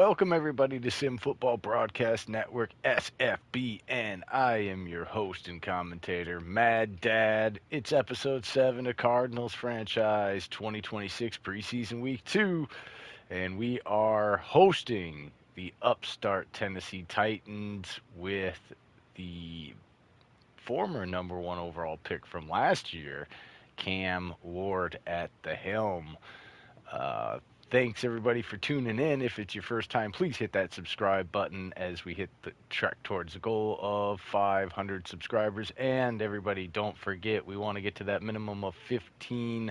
Welcome, everybody, to Sim Football Broadcast Network SFBN. I am your host and commentator, Mad Dad. It's episode 7 of Cardinals franchise 2026 preseason week 2, and we are hosting the upstart Tennessee Titans with the former number one overall pick from last year, Cam Ward, at the helm. Uh, Thanks everybody for tuning in. If it's your first time, please hit that subscribe button as we hit the track towards the goal of 500 subscribers. And everybody, don't forget, we want to get to that minimum of 15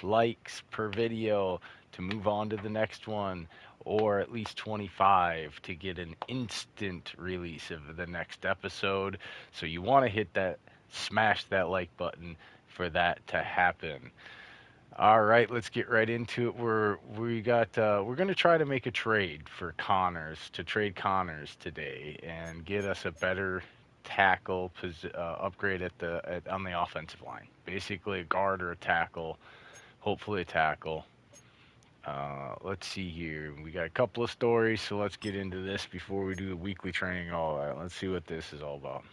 likes per video to move on to the next one, or at least 25 to get an instant release of the next episode. So you want to hit that, smash that like button for that to happen. All right, let's get right into it. We're gonna try to make a trade for Connors to trade Connors today and get us a better upgrade on the offensive line. Basically, a guard or a tackle, hopefully a tackle. Let's see here. We got a couple of stories, so let's get into this before we do the weekly training. All right, let's see what this is all about.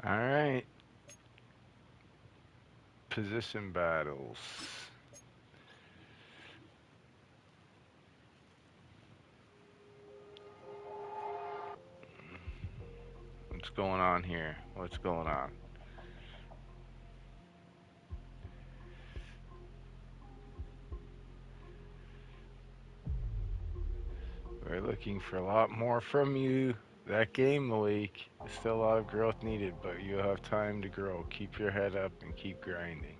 All right, position battles. What's going on here? What's going on? We're looking for a lot more from you. That game week is still a lot of growth needed, but you have time to grow. Keep your head up and keep grinding.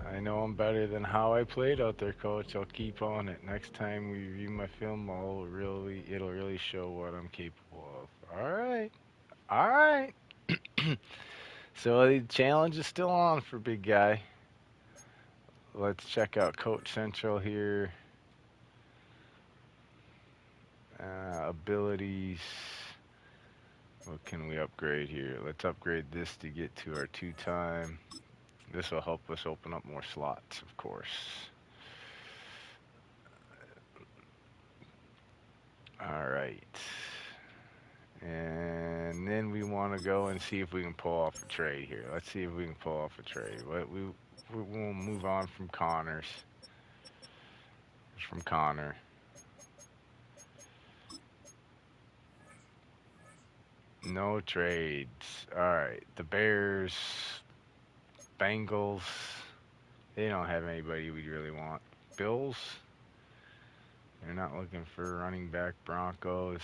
I know I'm better than how I played out there, coach. I'll keep on it. Next time we review my film, it'll really show what I'm capable of. All right. All right. So the challenge is still on for big guy. Let's check out Coach Central here. Abilities. What can we upgrade here? Let's upgrade this to get to our 2 time. This will help us open up more slots, of course. All right. And then we want to go and see if we can pull off a trade here. Let's see if we can pull off a trade. We'll move on from Connors. From Connor. No trades. All right. The Bears, Bengals. They don't have anybody we really want. Bills. They're not looking for running back. Broncos.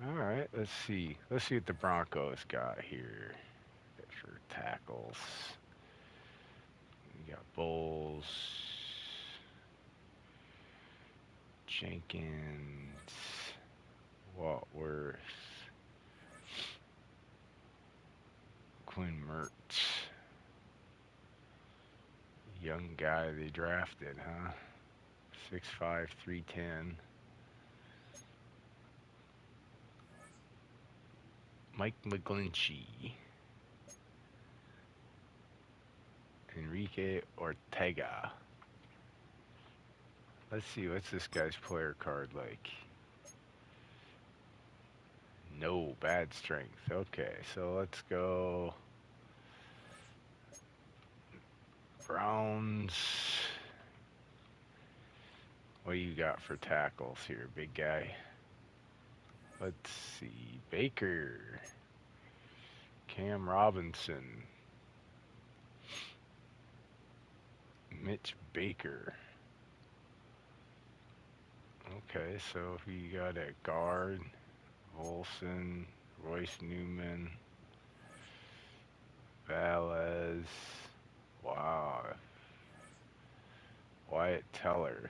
All right, let's see. Let's see what the Broncos got here for tackles. We got Bowles, Jenkins, Watworth, Quinn Mertz. Young guy they drafted, huh? 6'5", 310. Mike McGlinchey. Enrique Ortega. Let's see, what's this guy's player card like? No, bad strength. Okay, so let's go Browns. What do you got for tackles here, big guy? Let's see. Baker. Cam Robinson. Mitch Baker. Okay, so we got at guard, Olson, Royce Newman, Valez. Wow. Wyatt Teller.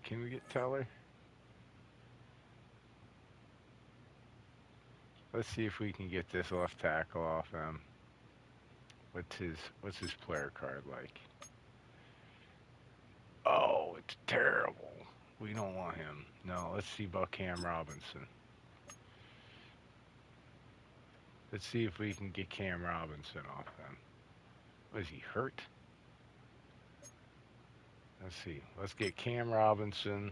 Can we get Teller? Let's see if we can get this left tackle off him. What's his player card like? Oh, it's terrible. We don't want him. No, let's see about Cam Robinson. Let's see if we can get Cam Robinson off him. Was he hurt? Let's see. Let's get Cam Robinson.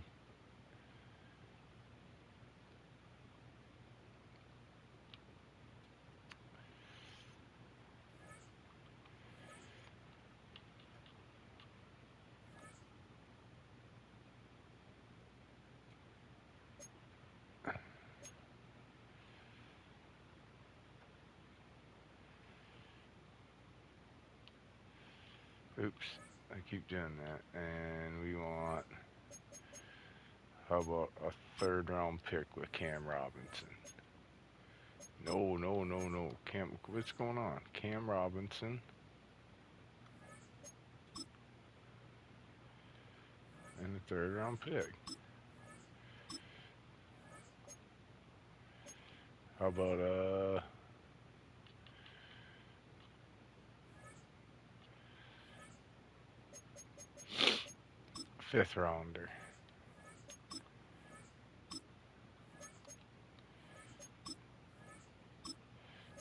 Oops, I keep doing that. And we want, how about a third round pick with Cam Robinson? No, no, no, no. Cam, what's going on? Cam Robinson and a third round pick. How about fifth rounder?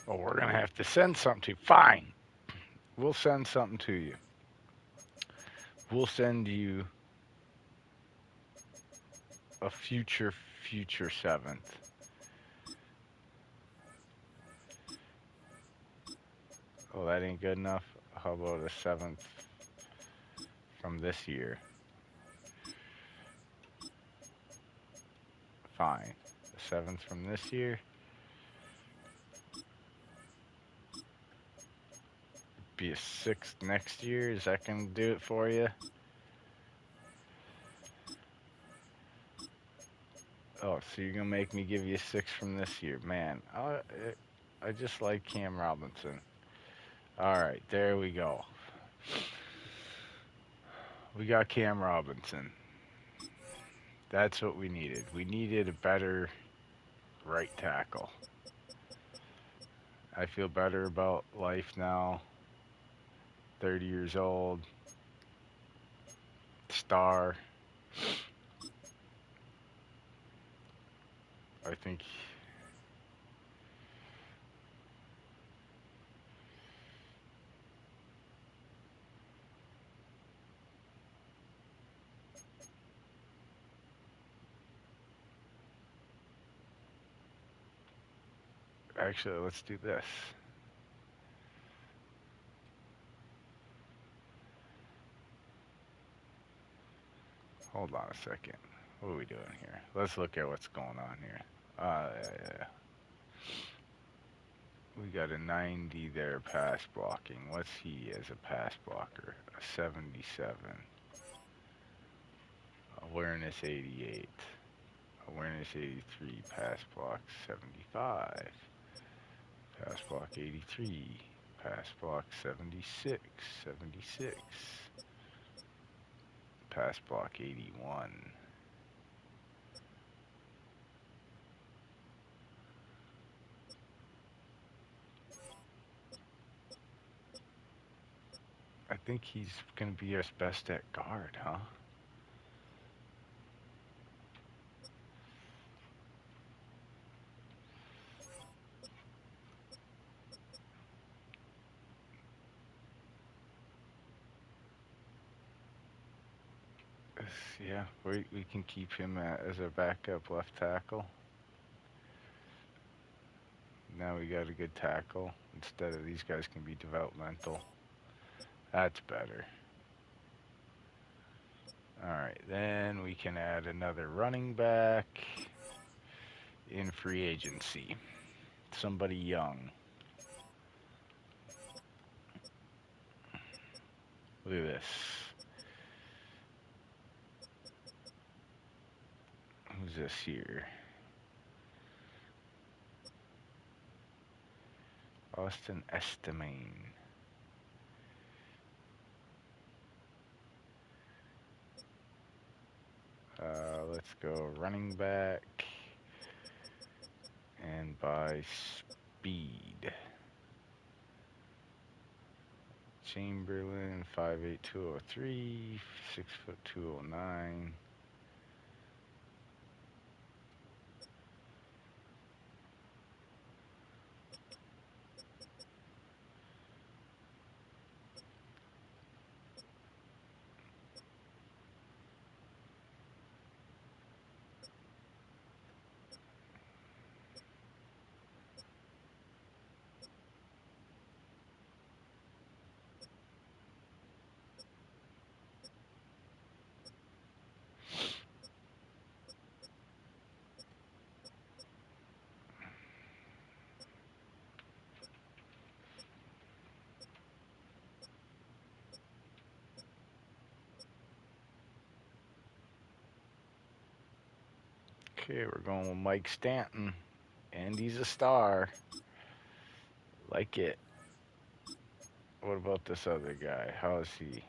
Oh, we're gonna have to send something to. Fine, we'll send something to you. We'll send you a future seventh. Oh, that ain't good enough. How about a seventh from this year? Fine. A seventh from this year. Be a sixth next year. Is that gonna do it for you? Oh, so you're gonna make me give you a six from this year, man? I just like Cam Robinson. All right, there we go. We got Cam Robinson. That's what we needed. We needed a better right tackle. I feel better about life now. 30 years old. Star. I think actually let's do this. Hold on a second. What are we doing here? Let's look at what's going on here. Yeah. We got a 90 there pass blocking. What's he as a pass blocker? A 77. Awareness 88. Awareness 83. Pass block 75. Pass block 83. Pass block 76. 76. Pass block 81. I think he's going to be our best at guard, huh? Yeah, we can keep him as a backup left tackle. Now we got a good tackle. Instead of these guys can be developmental. That's better. All right, then we can add another running back. in free agency. Somebody young. Look at this. Who's this here? Austin Estamane. Let's go running back and by speed. Chamberlain, 5'8", 203, 6', 209. Okay, we're going with Mike Stanton. And he's a star. Like it. What about this other guy? How is he?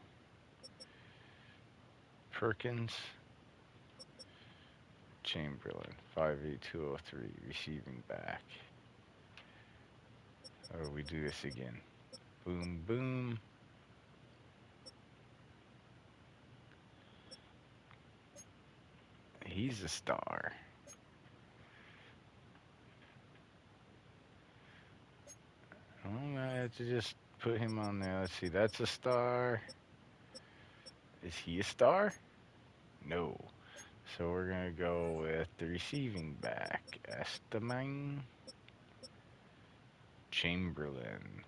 Perkins. Chamberlain, 5'8", 203, receiving back. Oh, we do this again. Boom, boom. He's a star. I'm gonna have to just put him on there. Let's see. That's a star. Is he a star? No. So we're gonna go with the receiving back. Estamang. Chamberlain.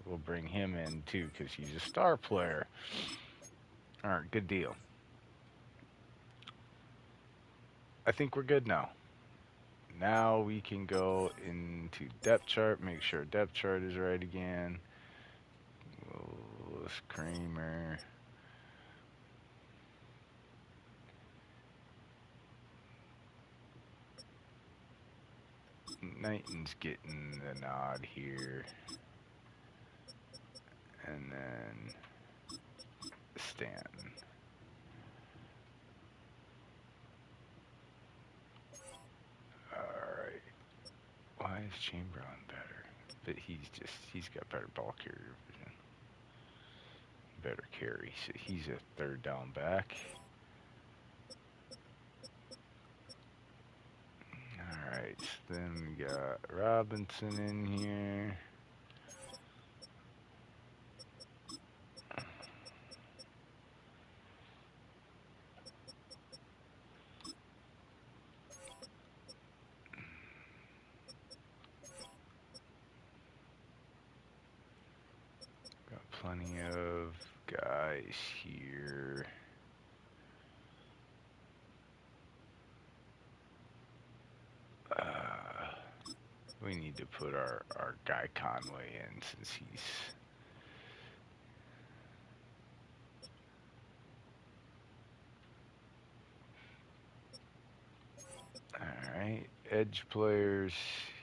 We'll bring him in too because he's a star player. All right, good deal. I think we're good now. Now we can go into depth chart, make sure depth chart is right again. Willis Kramer. Knighton's getting the nod here. And then Stanton. Alright. Why is Chamberlain better? But he's got better ball carrier vision. Better carry. So he's a third down back. Alright, so then we got Robinson in here. Got plenty of guys here. We need to put our guy Conway in since he's... Alright, edge players,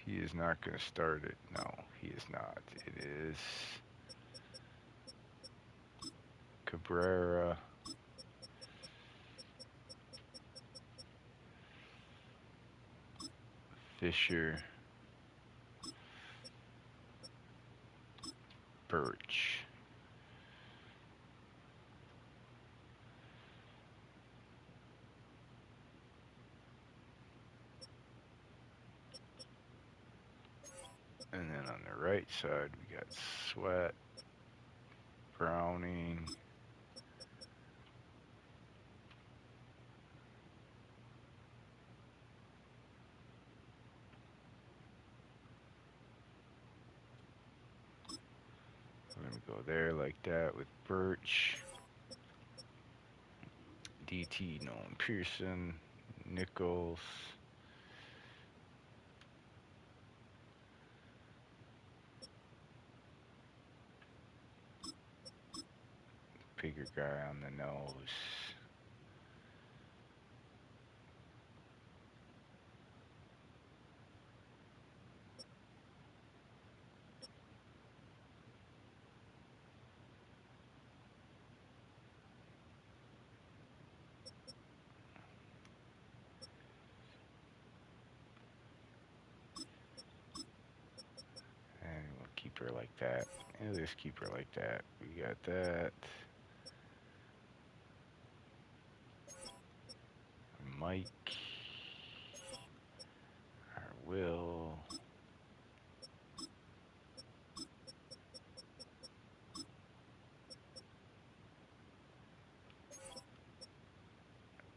he is not going to start it. No, he is not. It is Cabrera, Fisher, Birch. And then on the right side, we got Sweat, Browning, we're going to go there like that with Birch, DT, Nolan Pearson, Nichols, guy on the nose. And we'll keep her like that. And we'll just keep her like that. We got that. Mike. Our Will.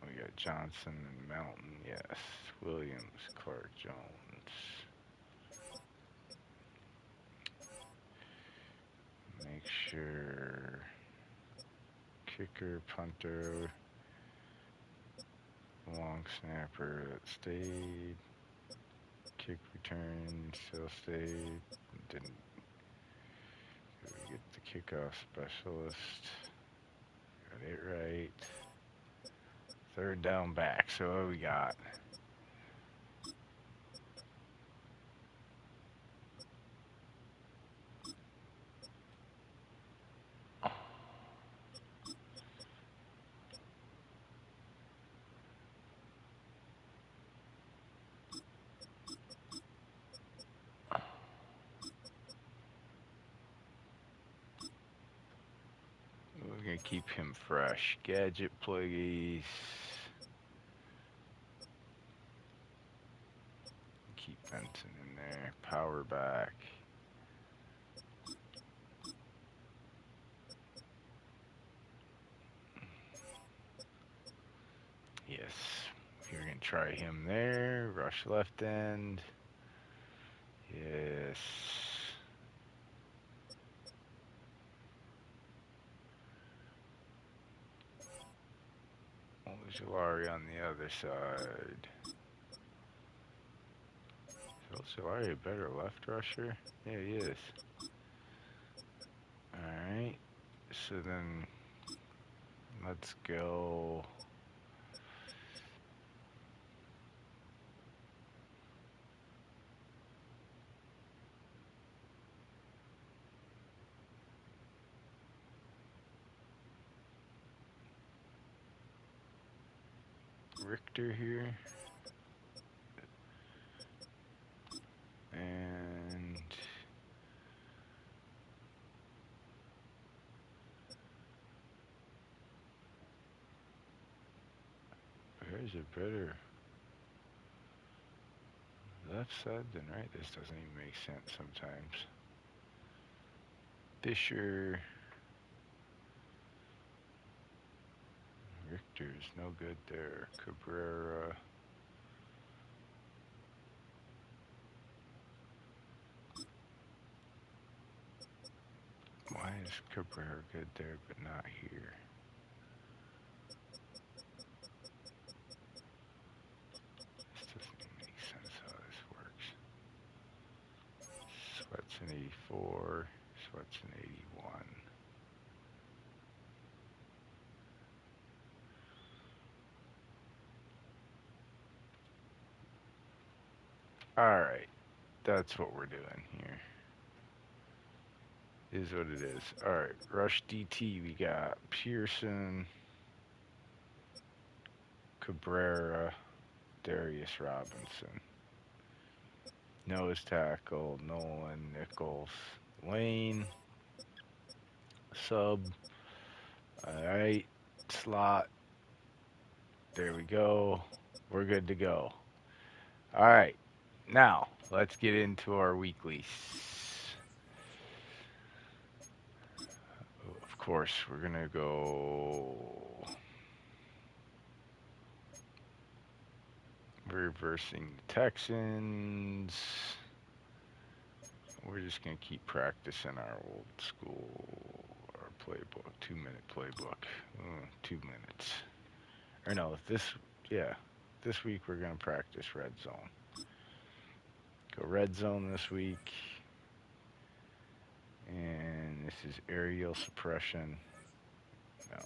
We got Johnson and Mountain, yes. Williams, Clark Jones. Make sure kicker, punter, long snapper that stayed. Kick return still stayed. Didn't get the kickoff specialist. Got it right. Third down back. So what we got? We're gonna keep him fresh. Gadget, please. Keep Benson in there. Power back. Yes. You're gonna try him there. Rush left end. Yes. Ojulari on the other side. Is Ojulari a better left rusher? Yeah, he is. Alright. So then let's go. Richter here. And where's a better left side than right? This doesn't even make sense sometimes. Fisher. Richter's no good there. Cabrera. Why is Cabrera good there but not here? This doesn't make sense how this works. Sweat's an 84. Sweat's an 81. Alright. That's what we're doing here. Is what it is. Alright. Rush DT. We got Pearson. Cabrera. Darius Robinson. Nose tackle. Nolan Nichols. Lane. Sub. Alright. Slot. There we go. We're good to go. Alright. Now, let's get into our weeklies. Of course, we're going to go reversing the Texans. We're just going to keep practicing our old school, our playbook, 2-minute playbook. 2 minutes. Or no, this week we're going to practice red zone. Go red zone this week. And this is aerial suppression. No.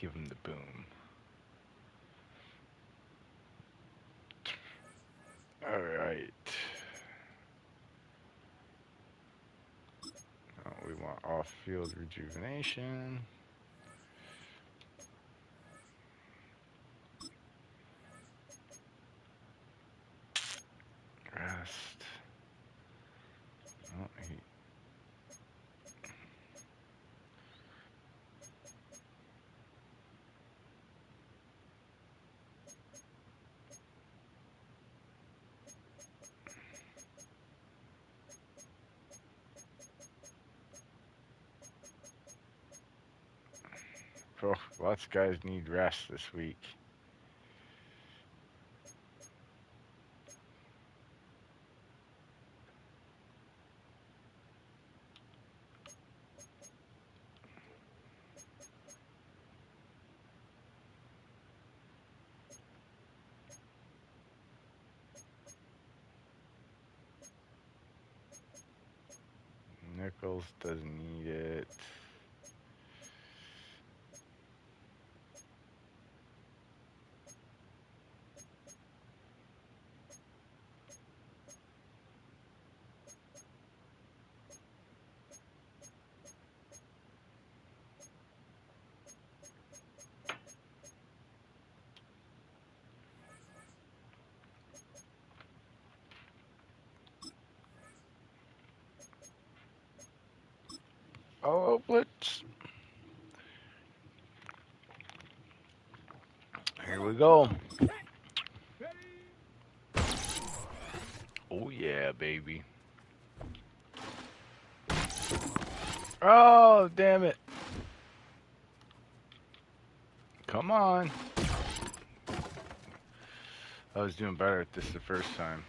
Give him the boom. All right. We want off-field rejuvenation. Rest. Oh, lots of guys need rest this week. Nichols doesn't need it. Oh, blitz. Here we go. Oh, yeah, baby. Oh, damn it. Come on. I was doing better at this the first time.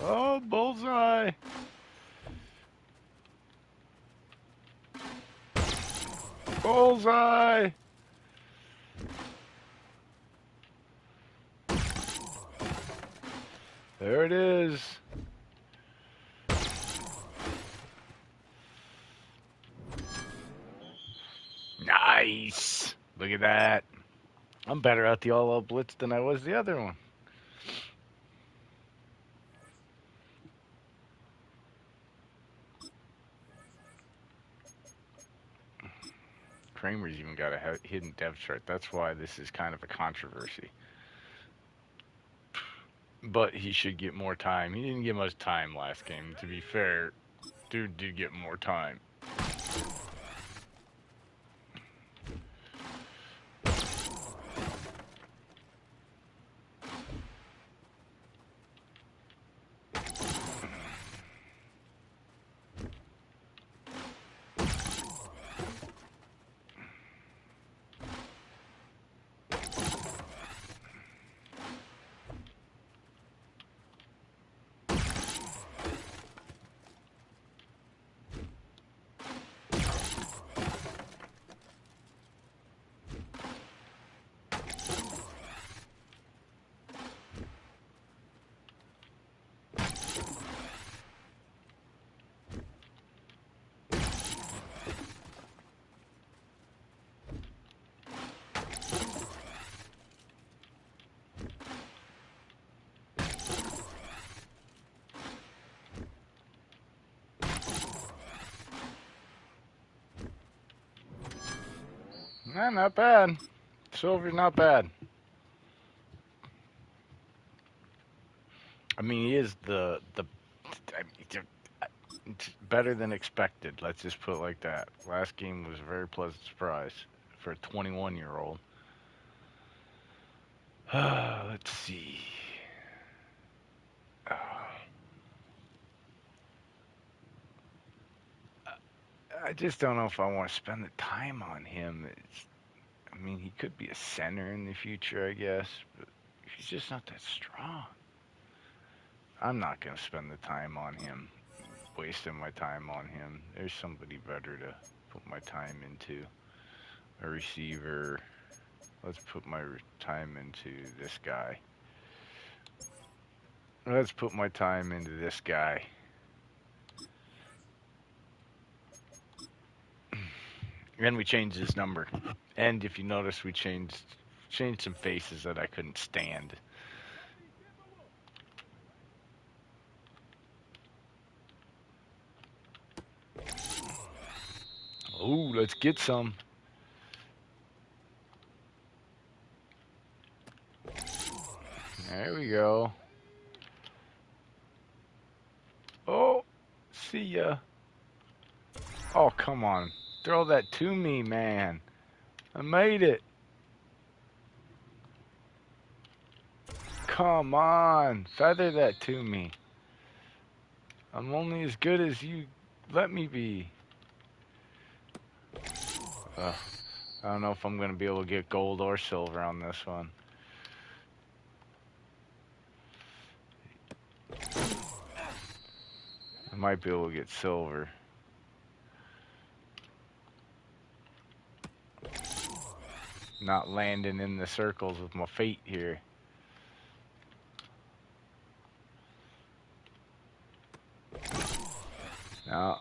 Oh, bullseye. Bullseye. There it is. Nice. Look at that. I'm better at the all-out blitz than I was the other one. Kramer's even got a hidden depth chart. That's why this is kind of a controversy. But he should get more time. He didn't get much time last game. To be fair, dude did get more time. Nah, not bad. Silver's not bad. I mean, he is I mean, it's better than expected. Let's just put it like that. Last game was a very pleasant surprise for a 21-year-old. Let's see. Uh, I just don't know if I want to spend the time on him. I mean, he could be a center in the future, I guess, but he's just not that strong. I'm not going to spend the time on him, wasting my time on him. There's somebody better to put my time into. A receiver. Let's put my time into this guy. Let's put my time into this guy. And we changed his number. And if you notice, we changed some faces that I couldn't stand. Oh, let's get some. There we go. Oh, see ya. Oh, come on. Throw that to me, man. I made it. Come on. Feather that to me. I'm only as good as you let me be. I don't know if I'm going to be able to get gold or silver on this one. I might be able to get silver. Not landing in the circles with my feet here. No.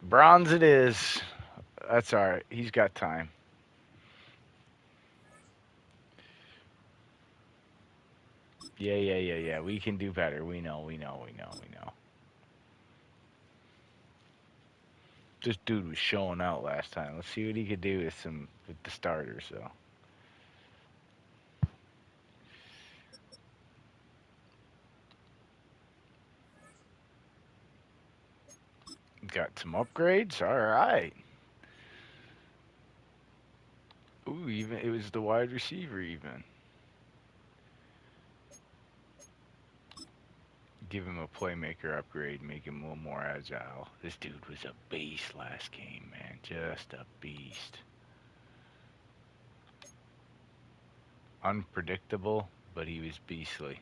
Bronze it is. That's alright. He's got time. Yeah. We can do better. We know. This dude was showing out last time. Let's see what he could do with the starters, though. Got some upgrades. All right. Ooh, even it was the wide receiver even. Give him a playmaker upgrade, make him a little more agile. This dude was a beast last game, man. Just a beast. Unpredictable, but he was beastly.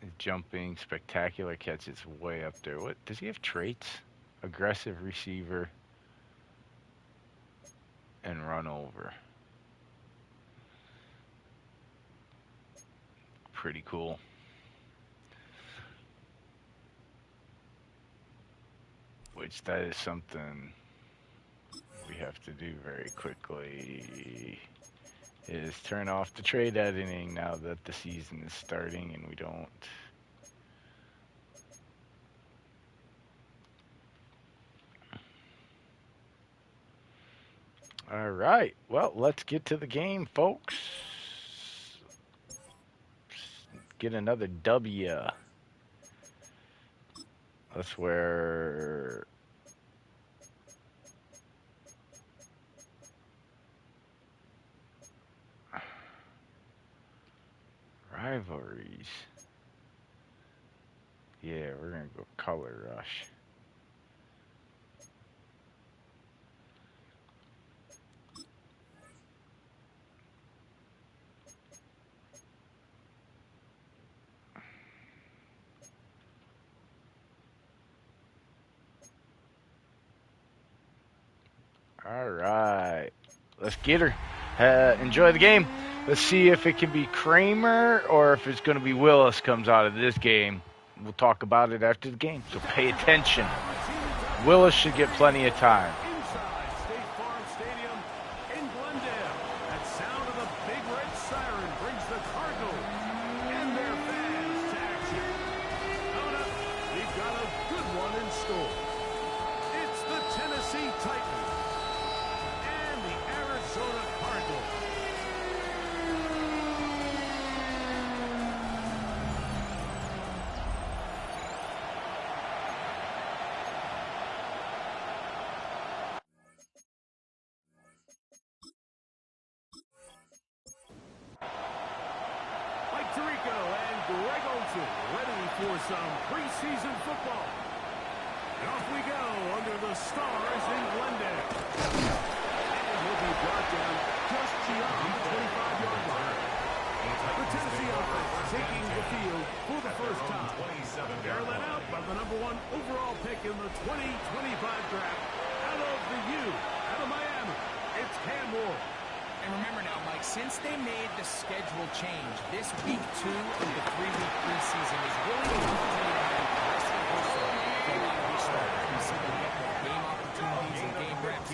His jumping, spectacular catches way up there. What does he have traits? Aggressive receiver and run over. Pretty cool. Which that is something we have to do very quickly, is turn off the trade editing now that the season is starting and we don't. All right, well, let's get to the game, folks. Get another W. That's where rivalries. Yeah, we're gonna go color rush. All right, let's get her. Enjoy the game. Let's see if it can be Kramer or if it's going to be Willis comes out of this game. We'll talk about it after the game, so pay attention. Willis should get plenty of time. Inside State Farm Stadium in Glendale, that sound of the big red siren brings the Cardinals and their fans to action. Coming up, we've got a good one in store. It's the Tennessee Titans and the Arizona Cardinals. Greg Olsen, ready for some preseason football. And off we go under the stars in Glendale. And he'll be brought down just beyond the 25-yard line. The Tennessee offense taking the field for the first time. They're led out by the #1 overall pick in the 2025 draft out of the U, out of Miami. It's Cam Ward. And remember now, Mike, since they made the schedule change, this week 2 of the 3-week preseason is really the opportunity to have the rest of the person for a lot of these starters. We see them get more game opportunities and game reps,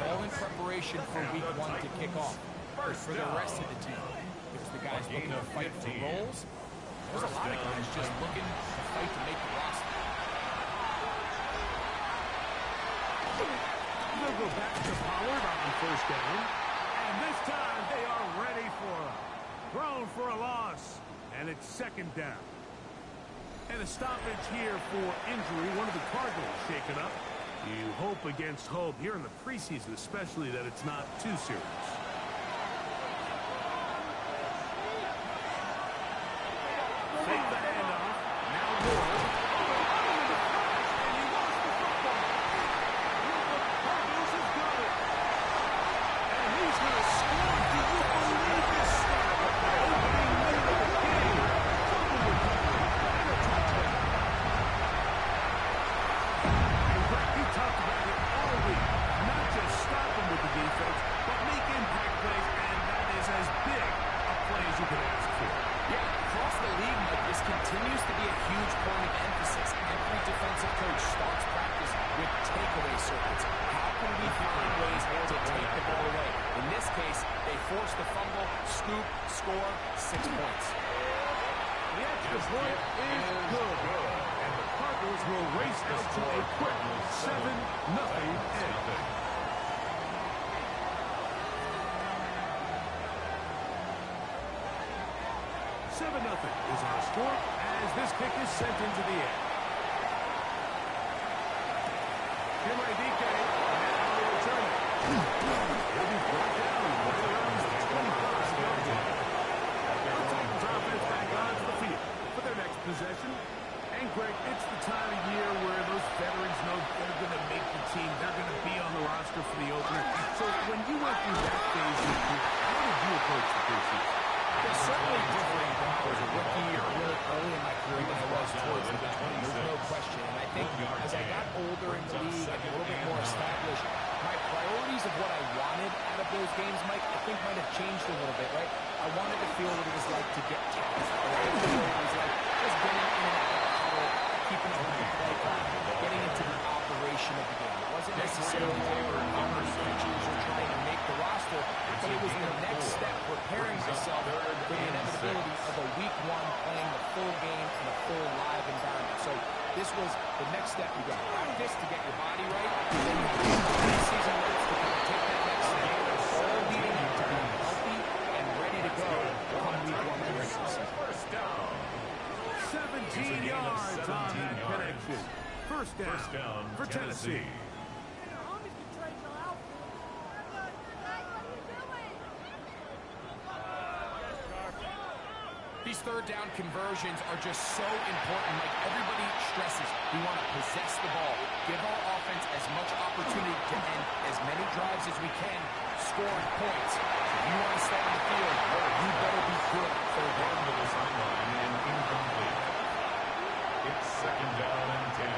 all in preparation for week 1 to kick off. For the rest of the team, there's the guys looking to fight for roles. There's a lot of guys just looking to fight to make the roster. They'll go back to Pollard on first down. And this time they are ready for him. Thrown for a loss. And it's second down. And a stoppage here for injury. One of the Cardinals shaken up. You hope against hope here in the preseason, especially that it's not too serious. Take the handoff. Now Ward. And he lost the football. The Cardinals have got it. And he's going to score. Do you believe this start? Opening minute of the game. Total recovery. And a touchdown. And Greg, you talked about it all week. Not just stop him with the defense, but make impact plays. And that is as big a play as you could ask for. Yeah, across the league, Mike, this continues to be a huge point of emphasis. Every defensive coach starts practice with takeaway circuits. How can we find ways to take the ball away? In this case, they force the fumble, scoop, score, 6 points. The extra point is good. And the Cardinals will race out to a quick 7-0 edge. 7-0 is our score as this kick is sent into the air. Now they return it. He'll be brought down right around the 25-yard line. The Titans offense back onto the field for their next possession. And Greg, it's the time of year where those veterans know they're going to make the team. They're going to be on the roster for the opener. So when you went through that phase, how did you approach the preseason? It's certainly different when I was a rookie or really early in my career than I was towards the back end. There's no question. And I think as I got older in the league and a little bit more established, my priorities of what I wanted out of those games, Mike, I think might have changed a little bit, right? I wanted to feel what it was like to get taxed. I wanted to feel what it was like just getting in and out of the huddle, keeping up with the play clock, getting into the operation of the game. It wasn't necessarily that we were numbers pitchers or trying to make the roster, but it was the next step, preparing myself for the inevitability of a week 1 playing the full game in a full live environment. So this was the next step. You got practice to get your body right, and then you got preseason reps to kind of take that next step, all leading up to being healthy and ready to go come week 1 of the regular season. 17 yards on that connection. First down for Tennessee. These third down conversions are just so important. Like everybody stresses, we want to possess the ball, give our offense as much opportunity to end as many drives as we can, scoring points. If you want to stay on the field, you better be good for the game. To the sideline and incomplete. It's second down and 10.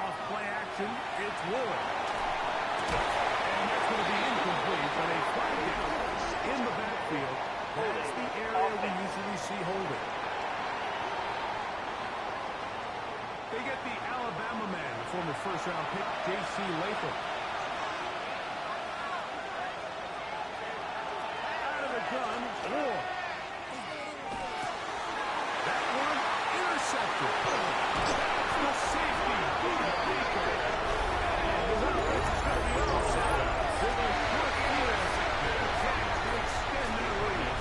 Off play action, it's Ward. And that's going to be incomplete, but a flag down in the backfield. That's the area we usually see holding. They get the Alabama man, the former first-round pick, J.C. Latham. Out of the gun, Ward. That one intercepted. The safety, Peter Baker. And the offense is going to be offside. With a quick miss. To extend their lead.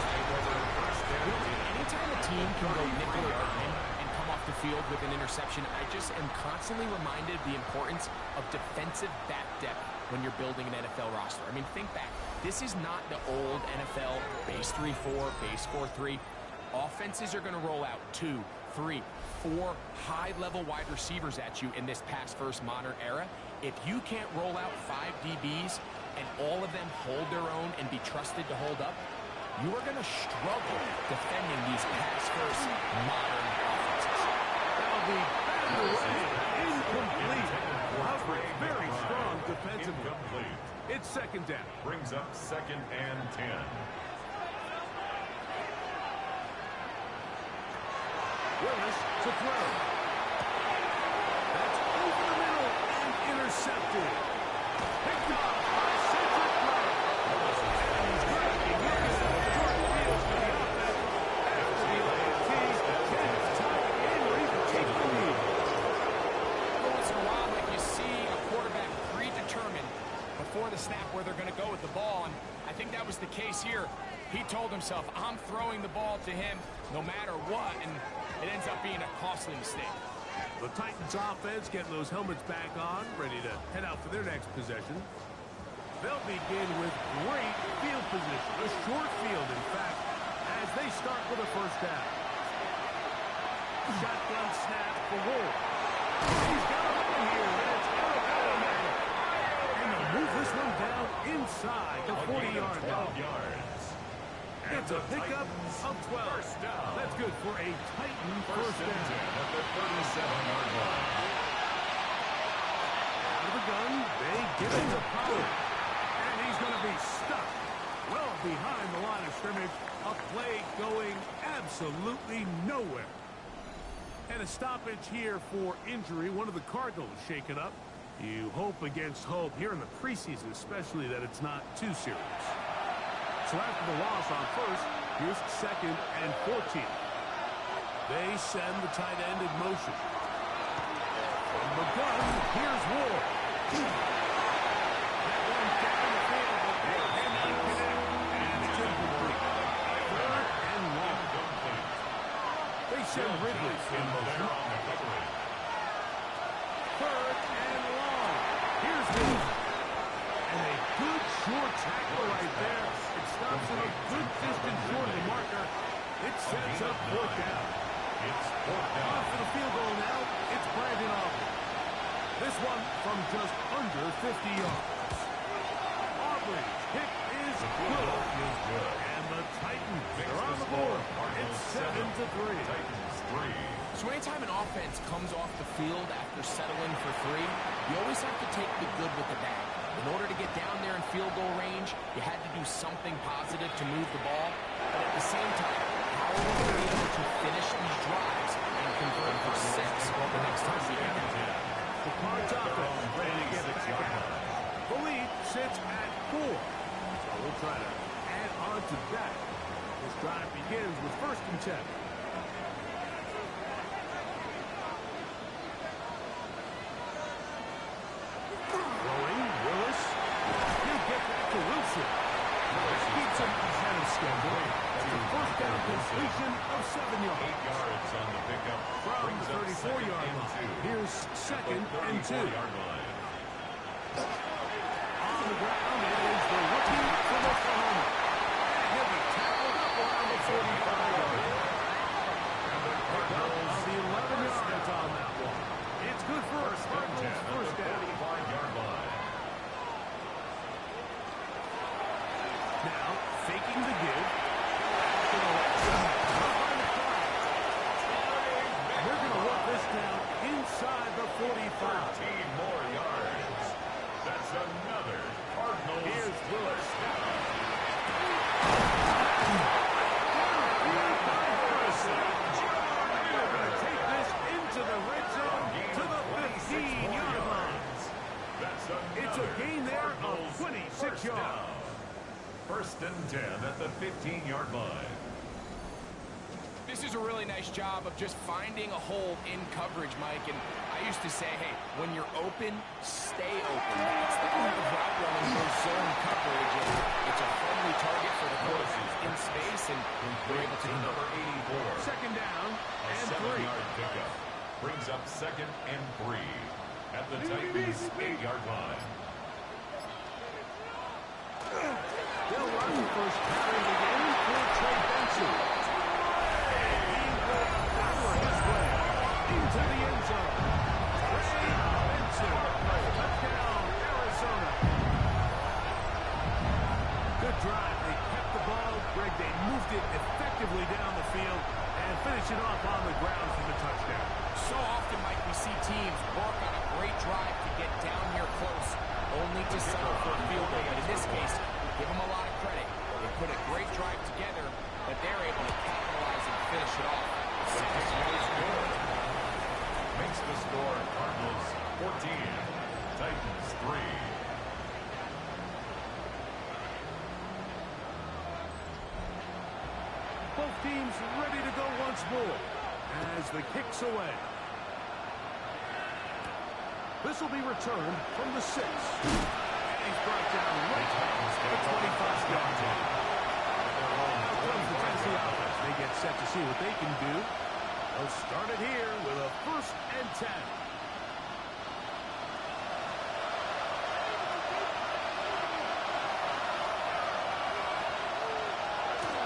Anytime a team can go nickel or dime and come off the field with an interception. I just am constantly reminded of the importance of defensive back depth when you're building an NFL roster. I mean, think back. This is not the old NFL base 3-4, base 4-3. Offenses are going to roll out 2, 3, 4 high-level wide receivers at you in this pass-first modern era. If you can't roll out 5 DBs and all of them hold their own and be trusted to hold up, you are going to struggle defending these pass-first modern offenses. That'll be incomplete. Coverage very strong defensively. Incomplete. It's second down. Brings up 2nd and 10. Willis to throw. That's over the middle and intercepted. Picked off by Cedric Gray. And he's dragging in the short field for the offense. After the OT, Jets tie the game or even take the lead. Every once in a while, like you see a quarterback predetermined before the snap where they're going to go with the ball, and I think that was the case here. He told himself, I'm throwing the ball to him no matter what, and it ends up being a costly mistake. The Titans offense getting those helmets back on, ready to head out for their next possession. They'll begin with great field position, a short field, in fact, as they start with a first down. Shotgun snap for Ward. He's got a run here, and it's out of bounds. And they'll move this one down inside the 40-yard line. It's a pickup of 12. That's good for a Titan first down. At the 37-yard line. Out of the gun, they give it to Pollard. And he's going to be stuck well behind the line of scrimmage. A play going absolutely nowhere. And a stoppage here for injury. One of the Cardinals shaken up. You hope against hope here in the preseason, especially that it's not too serious. So after the loss on first, here's 2nd and 14. They send the tight end in motion. From the gun, here's Ward. That one down the field, but they cannot connect. And it's incomplete. 3rd and long. They send Ridley in motion. 3rd and long. Here's Ward. And a good short tackle right there. It stops it a good distance short of the marker. It sets up 4th down. It's 4th down. Off for the field goal now. It's Brandon Aubrey. This one from just under 50 yards. Aubrey's kick is good. And the Titans are on the board. It's 7-3. Titans 3. So anytime an offense comes off the field after settling for 3, you always have to take the good with the bad. In order to get down there in field goal range, you had to do something positive to move the ball. But at the same time, how are we going to be able to finish these drives and convert for 6 the next time we get there? The Cards offense ready to get it back. The lead sits at 4. So we'll try to add on to that. This drive begins with 1st and 10. Throwing, Willis. He'll get back to Wilson. That keeps him ahead of schedule. It's a 1st down completion of 7 yards. 8 yards on the pickup. From the 34-yard line. Here's 2nd and 2. On the ground, it is the rookie from Oklahoma. And he'll be tackled up around the 45-yard line. And the Cardinals, the 11 yards on that one. It's good for a Cardinals first down. 45-yard line. Now, faking the give. To the left side. Behind the flag. And they're going to work this down inside the 45. 13 more yards. That's another Cardinals. Here's Willis. They're going to take this into the red zone to the 15-yard line. That's It's a gain there of 26 yards. 1st and 10 at the 15-yard line. This is a really nice job of just finding a hole in coverage, Mike. And I used to say, hey, when you're open, stay open. That's the kind of route running for zone coverage. And it's a friendly target for the quarterback in space, and we're able to Number deliver. 84. 2nd down and 3. 7-yard pickup. first carry of the game for Trey Benson. And he will power his way into the end zone. Trey Benson, touchdown, Arizona. Good drive. They kept the ball. Greg, they moved it effectively down the field and finish it off on the ground for the touchdown. So often, Mike, we see teams work on a great drive to get down here close, only to settle for a field goal. But in this case, give them a lot of credit. They put a great drive together, but they're able to capitalize and finish it off. Makes the score Cardinals 14, Titans 3. Both teams ready to go once more as the kick's away. This will be returned from the 6. And he's brought down right at the 25-yard line. Out comes the Tennessee offense. They get set to see what they can do. They'll start it here with a 1st and 10.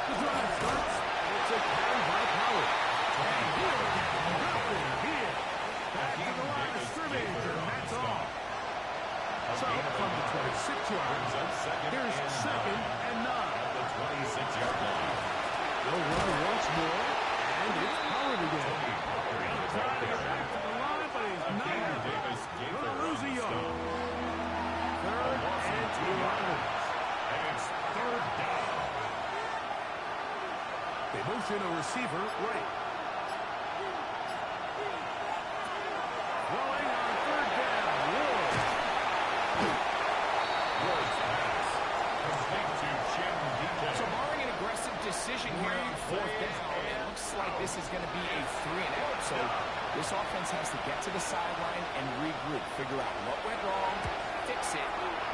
The drive starts. It's a carry by Power. And here, nothing here. Back to the line of scrimmage, and that's all. So from the 26-yard, here's 2nd and 9. The 26-yard line. They'll run once more, and it's Power again. He'll try to get back to the line, but he's not going to lose a yard. 3rd and 11. And it's 3rd down. They motion a receiver right. Throwing on 3rd down. Ward. Ward's pass. Complete to Jim DK. So barring an aggressive decision here on 4th down, it looks like this is going to be a 3-and-out. So this offense has to get to the sideline and regroup, figure out what went wrong, fix it,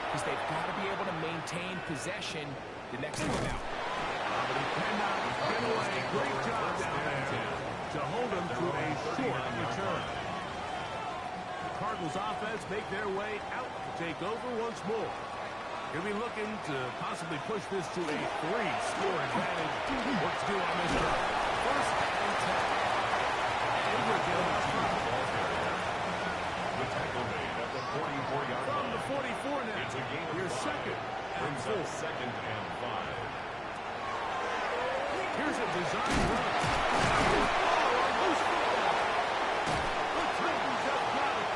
because they've got to be able to maintain possession the next time out. But he cannot get away. Great job down there to hold him to a short return. The Cardinals offense make their way out to take over once more. He'll be looking to possibly push this to a 3-score advantage. What's due on this drive? 1st and 10. And we're getting up front. The tackle made at the 44-yard line. From the 44 now. It's a game of Here's 2nd and Brings up 4. 2nd and 5. Here's a design run. Oh, loose football. The Titans have got it.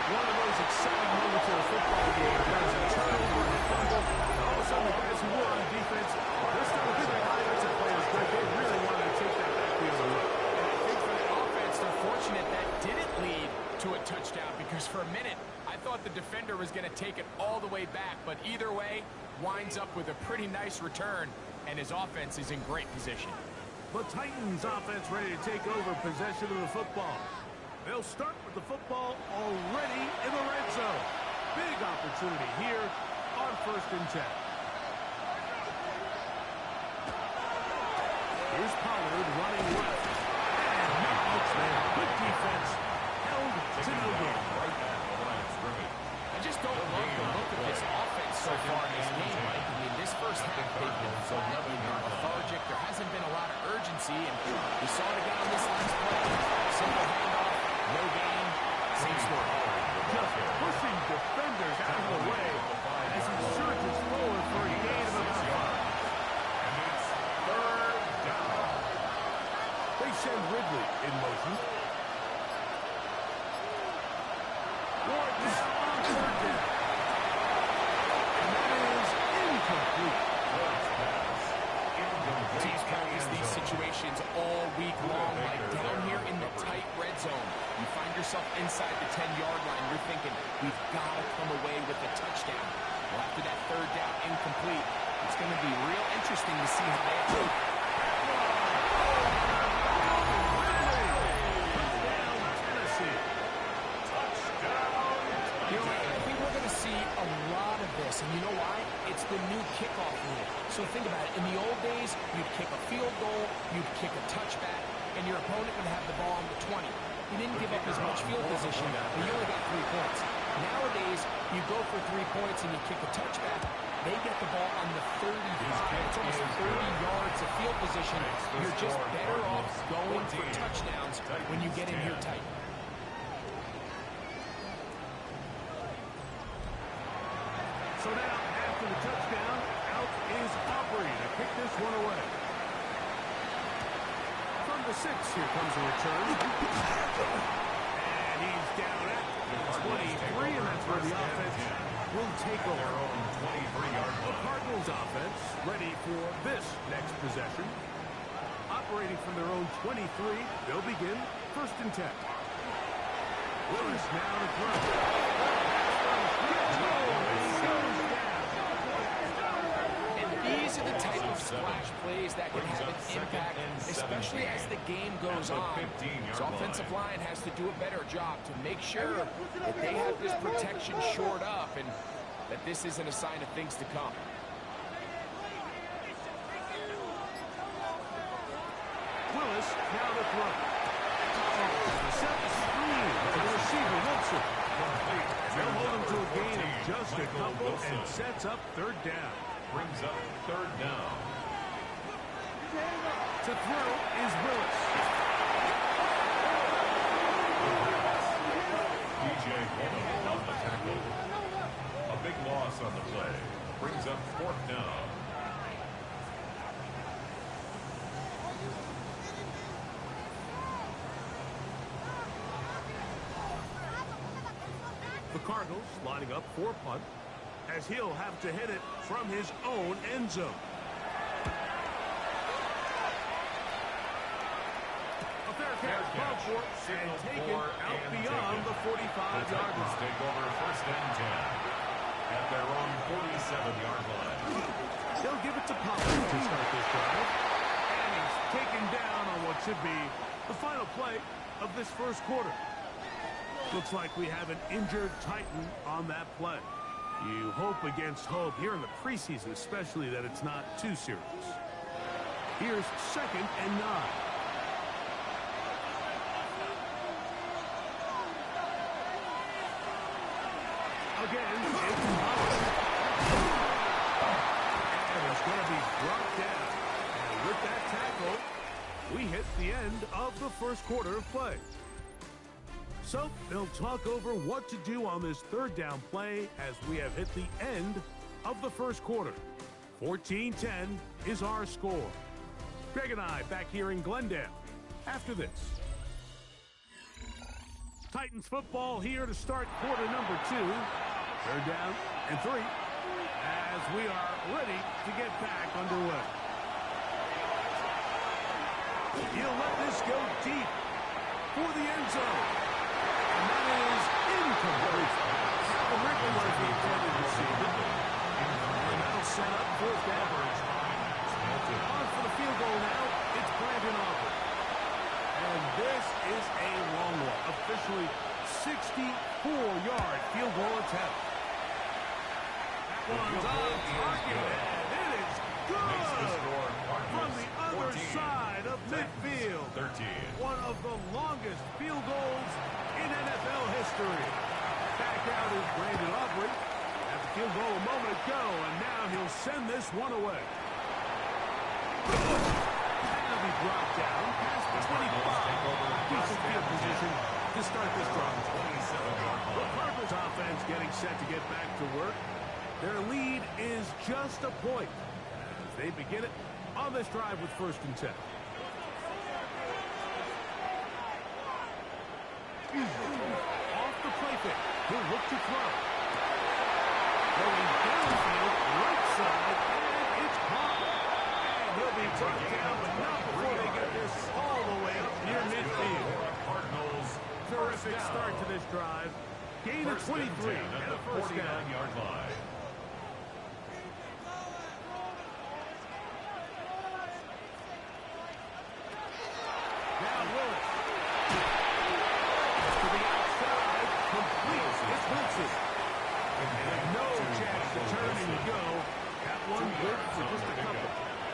One of those exciting moments of a football game. There's a turnover and a fumble. All of a sudden, the guys who were on defense, they're still with their offensive players, but they really wanted to take that backfield away. And I think for the offense, they're fortunate that didn't lead to a touchdown, because for a minute, I thought the defender was going to take it all the way back. But either way, winds up with a pretty nice return, and his offense is in great position. The Titans offense ready to take over possession of the football. They'll start with the football already in the red zone. Big opportunity here on 1st and 10. Here's Pollard running left. And not much there. Good defense. Held to no gain. Right at the line of scrimmage. I just don't love the look of this offense so far in this game, Mike. I mean, this first half, they've been they've been lethargic. There hasn't been a lot of urgency, and we saw it again on this last play. Simple handoff, no gain, same story. Just pushing defenders out of the way as he surges forward for a gain of about 5. And it's 3rd down. They send Ridley in motion. Ward now on 3rd down. And that is incomplete. Ward's pass. Incomplete. Teams practice these situations all week long, like down here in the tight red zone. You find yourself inside the 10-yard line. You're thinking, we've got to come away with a touchdown. Well, after that 3rd down incomplete, it's going to be real interesting to see how they approach. Touchdown, Tennessee. You know, I think we're going to see a lot of this, and you know why? It's the new kickoff rule. So think about it. In the old days, you'd kick a field goal, you'd kick a touchback, and your opponent would have the ball on the 20. You didn't give up as much field position, but you only got 3 points. Nowadays, you go for 3 points and you kick a touchback. they get the ball on the 35. It's almost 30 yards of field position. You're just better off going for touchdowns when you get in here tight. So now, after the touchdown, out is Aubrey to kick this one away. From the 6, here comes a return. And he's down at the 23, and that's where the offense will take over. The Cardinals offense ready for this next possession. Operating from their own 23, they'll begin 1st and 10. Willis now to throw. These are the type of splash plays that can have an impact, especially as the game goes on. His offensive line has to do a better job to make sure that they have this protection shored up and that this isn't a sign of things to come. Willis now to throw. Set the screen to the receiver, Wilson. They'll hold him to a gain of just a couple and sets up 3rd down. Brings up 3rd down. To throw is Willis. DJ Wallen on the tackle. A big loss on the play. Brings up 4th down. The Cardinals lining up for punt, as he'll have to hit it from his own end zone. A fair catch called for and taken out beyond the 45-yard line. Take over 1st and 10 at their own 47-yard line. They'll give it to Pollard to start this drive. And he's taken down on what should be the final play of this 1st quarter. Looks like we have an injured Titan on that play. You hope against hope here in the preseason, especially that it's not too serious. Here's 2nd and 9. Again, it's Pollard. And it's going to be brought down. And with that tackle, we hit the end of the 1st quarter of play. So they'll talk over what to do on this 3rd down play as we have hit the end of the 1st quarter. 14-10 is our score. Greg and I back here in Glendale after this. Titans football here to start quarter number 2. 3rd down and 3 as we are ready to get back underway. He'll let this go deep for the end zone. And that is incomplete. The Rickman was the intended receiver. And that'll set up 4th down. On for the field goal now, it's Brandon Aubrey. And this is a long one. Officially 64-yard field goal attempt. That one's on target, and it is good. From the other side of midfield. 13. One of the longest field goals in NFL history. Back out is Brandon Aubrey. At the field goal a moment ago, and now he'll send this one away. That'll be brought down past the 25. Decent field position to start this drive. The Cardinals offense getting set to get back to work. Their lead is just a point as they begin it on this drive with 1st and 10. Off the play fake. He'll look to throw. Going downfield, right side, and it's caught. And he'll be brought down, but not before they get this all the way up near midfield. Cardinals. Terrific start to this drive. Gain of 23 and a 1st down. 49-yard line. Now Willis. To the outside. Complete. It's Wilson. And no chance to turn and go. That one good for just a couple.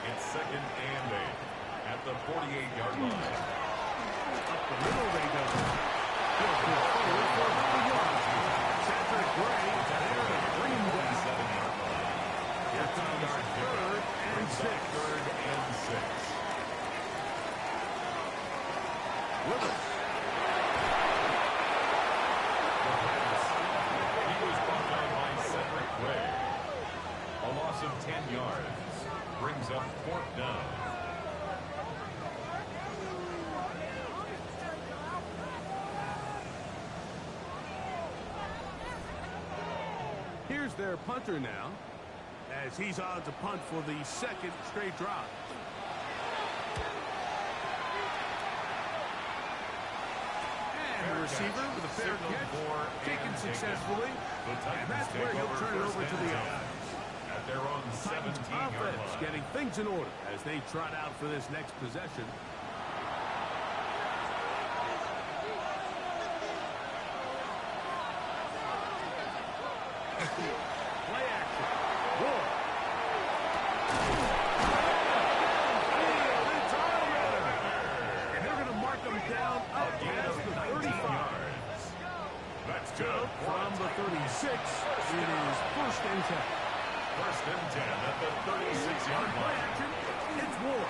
It's 2nd and 8 at the 48-yard line. Up the middle they go. He'll pull forward for 1 yard. Cedric Gray there to bring him down. of 10 yards. Brings up 4th down. Here's their punter now, as he's on to punt for the 2nd straight drive. And the receiver with a fair catch, taken successfully, and that's where he'll turn it over to the offense. At their own 17-yard Offense line. getting things in order as they trot out for this next possession. Play action. Ward. It's over. And they're going to mark them down up past the 35. That's So good. from the 36, it is 1st and 10. 1st and 10 at the 36-yard Play line. action. It's Ward.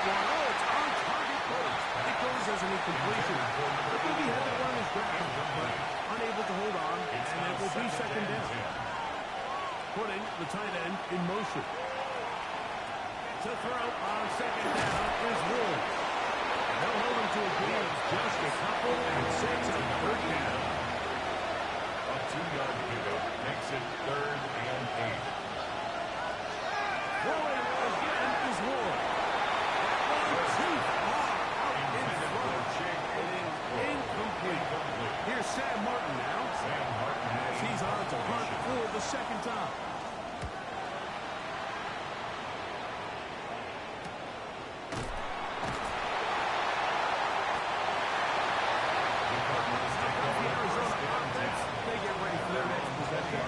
Oh, it's on target post. It goes as an incompletion. I think he had that one in his grasp, but unable to hold on, and it will be 2nd down. Putting the tight end in motion. To throw on 2nd down is Ward. They'll hold him to a gain of just a couple and sets up 3rd down. A 2-yard pickup makes it 3rd and 8. Throwing again is Ward. That one too far out in front. It is incomplete. Here's Sam Martin now. Sam Martin As he's on to punt for the 2nd time. The Arizona offense, they get ready for their next possession.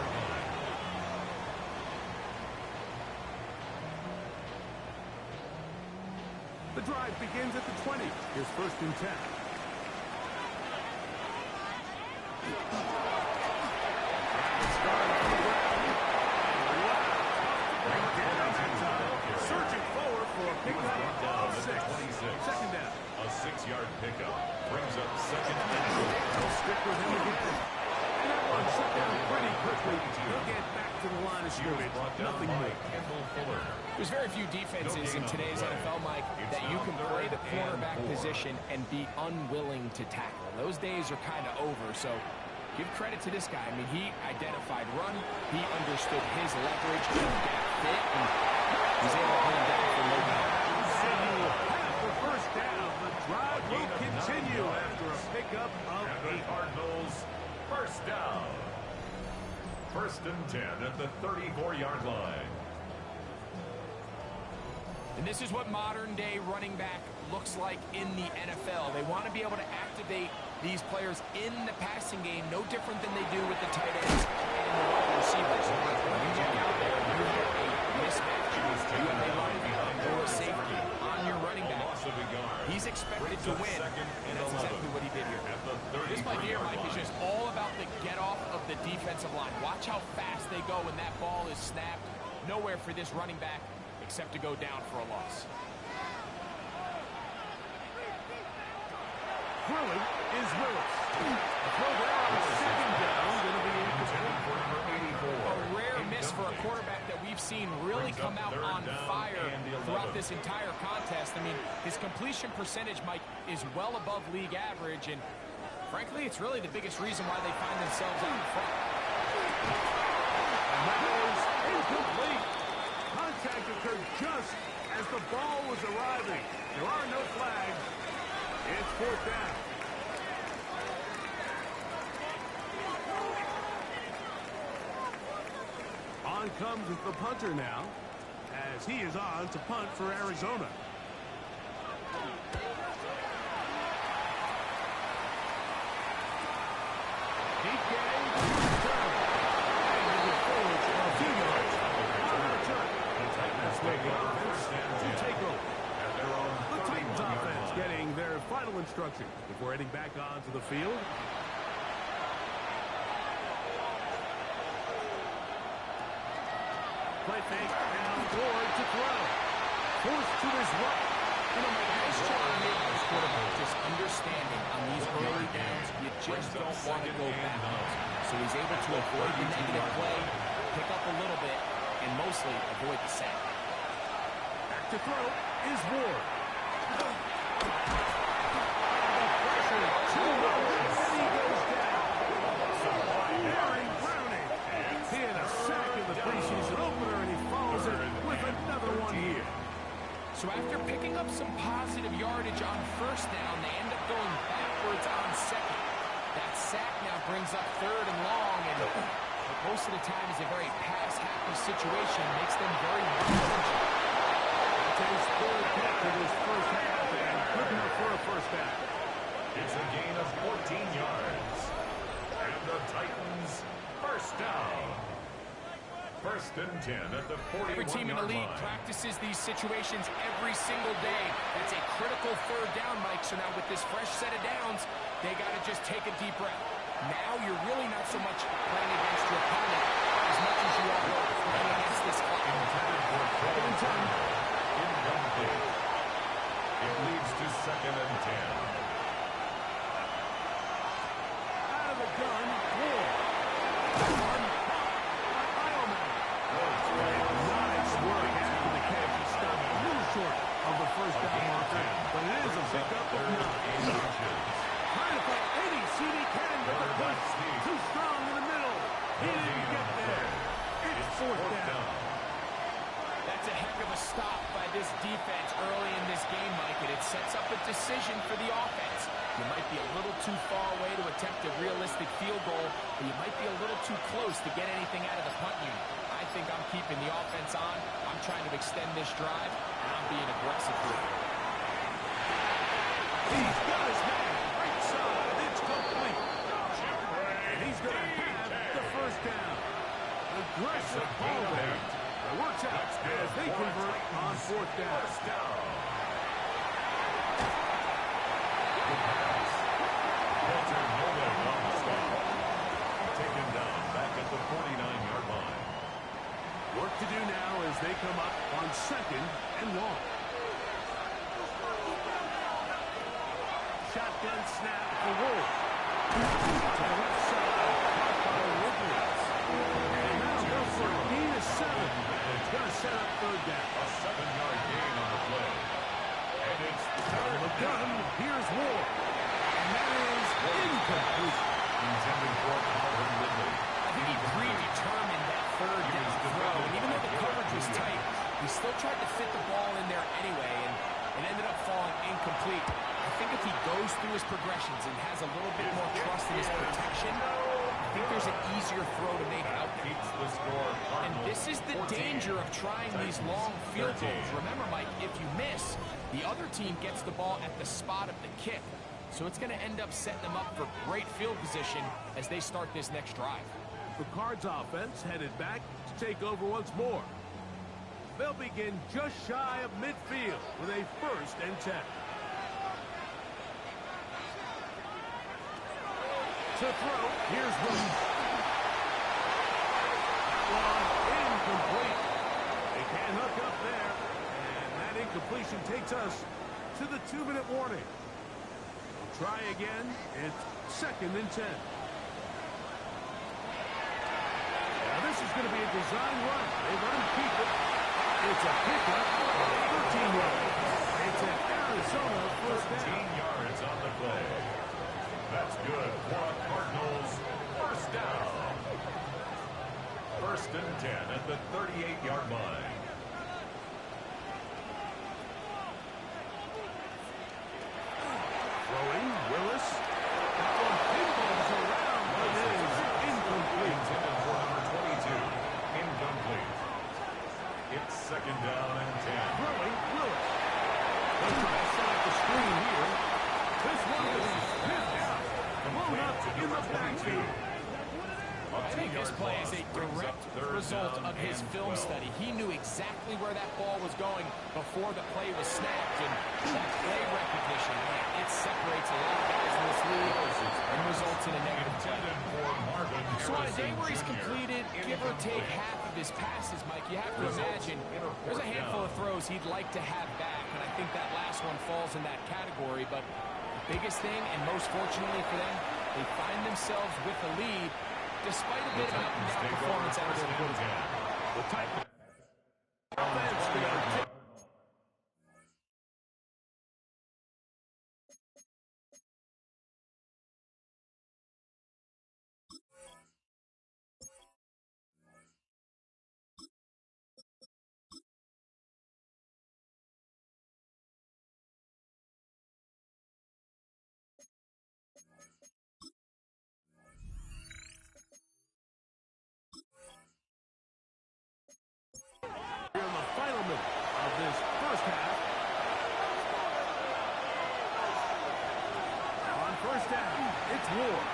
The drive begins at the 20. Here's 1st and 10. Searching forward for a pickup of 6. 2nd down. A 6-yard pickup brings up 2nd and They'll stick with him again. And that one shut down pretty quickly. They'll get back to the line of scrimmage. Nothing more. There's very few defenses in today's NFL, Mike, that you can play the cornerback position and be unwilling to tackle. Those days are kind of over, so give credit to this guy. I mean, he identified run, he understood his leverage and gap fit, and he's able to hold him down for no doubt. And you will have the 1st down. The drive will continue after a pickup of And the 8. Cardinals 1st down. 1st and 10 at the 34-yard line. And this is what modern-day running back looks like in the NFL. They want to be able to activate these players in the passing game, no different than they do with the tight ends and the wide receivers. When you check out there, you have a mismatch. You have a linebacker or a safety on your running back. He's expected to win, and that's exactly what he did here. This play here, Mike, is just all about the get-off of the defensive line. Watch how fast they go when that ball is snapped. Nowhere for this running back except to go down for a loss. Throwing is Willis. A throw there on 2nd down. Going to be incomplete. A rare miss for a quarterback that we've seen really come out on fire throughout this entire contest. I mean, his completion percentage, Mike, is well above league average, and frankly, it's really the biggest reason why they find themselves out in front. And that is incomplete. Contact occurred just as the ball was arriving. There are no flags. It's 4th down. On comes the punter now, as he is on to punt for Arizona. Deep game, return. And he will forward a few yards on the return. That's the offense to take over. The Titans offense getting their final instructions before heading back onto the field. Play fake and on board to throw. Forced to his right. You know, Mike, nice job made by this quarterback just understanding on these early downs, you just don't want to go backwards. So he's able to avoid the negative play, pick up a little bit, Ward. Pressure, too much, and he goes down. Aaron Browning. He had a sack in the preseason opener, and he follows it with another one here. So after picking up some positive yardage on first down, they end up going backwards on second. That sack now brings up third and long, and most of the time is a very pass-happy situation, makes them very one-dimensional. Takes third catch of his first half, and good enough for a first down. It's a gain of 14 yards. And the Titans, first down. First and 10 at the 41-yard line. Every team in the league practices these situations every single day. That's a critical third down, Mike. So now with this fresh set of downs, they got to just take a deep breath. Now you're really not so much playing against your opponent as much as you are playing against this clock. Intended for third and 10. Incomplete. It leads to second and 10. Out of the gun, Ward. Nice work after the catch. He stopped a little short of the first down marker, but it is a pickup of 9. Trying to fight any CD can, but the push too strong in the middle. He didn't get there. It's fourth down. That's a heck of a stop by this defense early in this game, Mike, and it sets up a decision for the offense. You might be a little too far away to attempt a realistic field goal, but you might be a little too close to get anything out of the punt unit. I think I'm keeping the offense on. I'm trying to extend this drive, and I'm being aggressive here. He's got his man right side. It's complete. And he's going to have the first down. Aggressive ball there. It works out as they convert on fourth down. Taken down back at the 49-yard line. Work to do now as they come up on second and long. Shotgun snap for Ward. To the left side, caught by Woodlands. And now go for a gain of 7. It's going to set up third down. A 7-yard gain on the play. And it's Out of the gun, here's Ward. And that is incomplete. intended for Calvin Ridley. I think he predetermined that third down throw, and even though the coverage was tight, he still tried to fit the ball in there anyway, and it ended up falling incomplete. I think if he goes through his progressions and has a little bit more trust in his protection, I think there's an easier throw to make out there. Keeps the score. And this is the 14. danger of trying these long field goals. Remember, Mike, if you miss, the other team gets the ball at the spot of the kick. So it's going to end up setting them up for great field position as they start this next drive. The Cards offense headed back to take over once more. They'll begin just shy of midfield with a first and 10. To throw, here's Williams. One incomplete. They can't hook up there. And that incompletion takes us to the 2-minute warning. We'll try again. It's second and 10. Now this is going to be a design run. They've earned to keep it. It's a pickup of 13 yards. It's an Arizona first down. 13 yards on the play. That's good for a Cardinals first down. First and 10 at the 38-yard line. Throwing, Willis. That one pinballs around, but it is incomplete. Intended for number 22. Incomplete. It's second down and 10. Throwing, Willis. They try to set up the screen here. This one is pinned out. Blown up in the backfield. I think this play is a direct result of his film study. He knew exactly where that ball was going before the play was snapped, and that play recognition, it separates a lot of guys in this league and results in a negative play. So on a day where he's completed, give or take half of his passes, Mike, you have to imagine there's a handful of throws he'd like to have back, and I think that last one falls in that category, but the biggest thing, and most fortunately for them, they find themselves with a lead despite a bit of an up-and-down performance out of their quarterback. The type of offense they are Ward.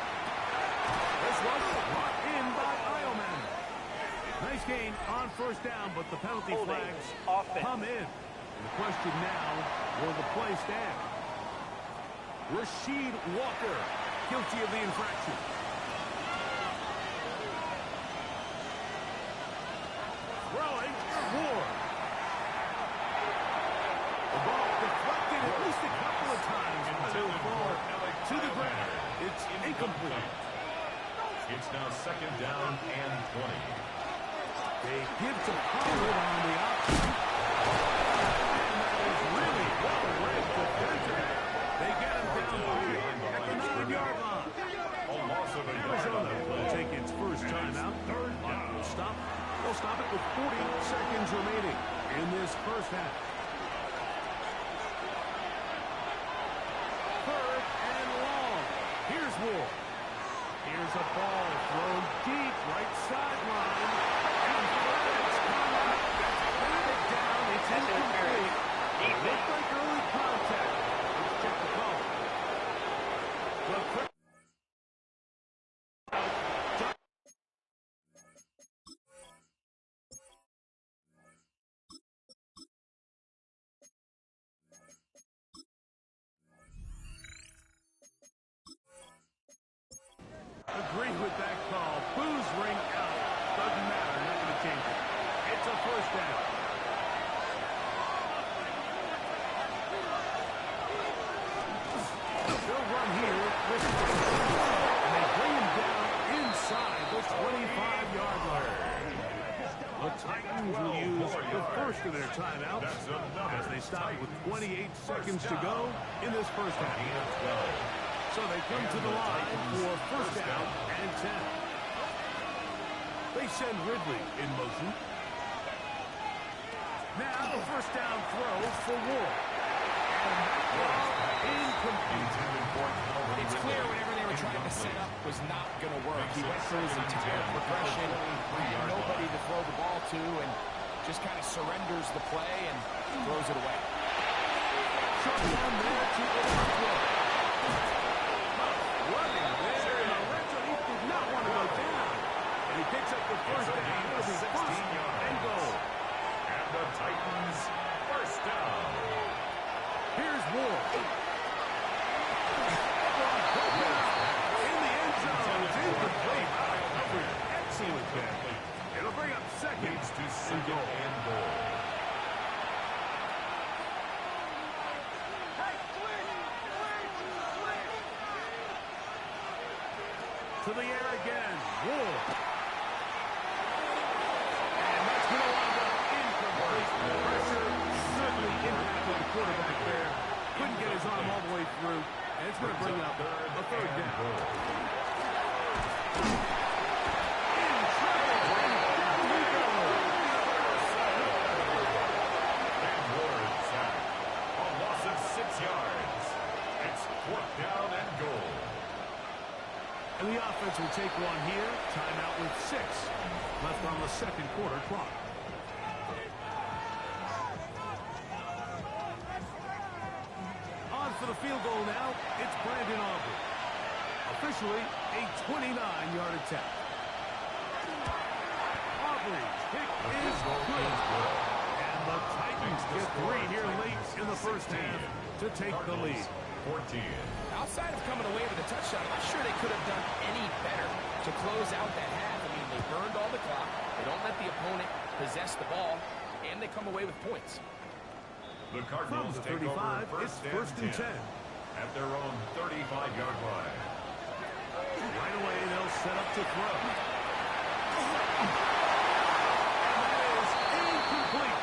This was brought in by Ioman. Nice gain on first down, but the penalty flags come in. And the question now, will the play stand? Rasheed Walker, guilty of the infraction. Throwing, Ward. The ball deflected at least a couple of times. It will fall to the ground. It's incomplete. It's now second down and 20. They give to Pollard on the option. And that is really well-read defensive. They get him down at the 9-yard line. Arizona will take its first timeout. Third down. They'll stop it with 40 seconds remaining in this first half. Third and long. Here's Ward. Here's a ball thrown deep right sideline. And flags come out. Put it down. It's incomplete. Looks like early contact. Let's check the call. Agree with that call. Boos ring out. Doesn't matter. Not going to change it. It's a first down. They'll run here. And they bring him down inside the 25-yard line. The Titans will use the first of their timeouts as they stop with 28 seconds to go in this first half. So they come to the line for first down and 10. They send Ridley in motion. Now the first down throw for Ward. And that ball incomplete. It's clear whatever they were trying to set up was not going to work. He went through his entire progression, had nobody to throw the ball to, and just kind of surrenders the play and throws it away. Short down there to overthrow. Running there in the red zone. He did not want to go down. And he picks up the first down. It'll be 16 and goal. And the Titans first down. Here's Ward. In the end zone. It's incomplete. Excellent catch. It'll bring up seconds to second and goal. To the air again. Ward. And that's going to wind up incomplete. Pressure certainly impacted the quarterback there. Couldn't get his arm all the way through. And it's going to bring up a third down. In trouble. And down we go. And Ward sacked. A loss of 6 yards. It's fourth down and goal. And the offense will take one here. Timeout with 6 left on the second quarter clock. On for the field goal now. It's Brandon Aubrey. Officially a 29-yard attempt. Aubrey's kick is good. And the Titans get 3 here late in the first half to take the lead. 14. Outside of coming away with a touchdown, I'm not sure they could have done any better to close out that half. I mean, they burned all the clock. They don't let the opponent possess the ball, and they come away with points. The From Cardinals the take 35, over it's first and 10. at their own 35-yard line. Right away, they'll set up to throw. And that is incomplete.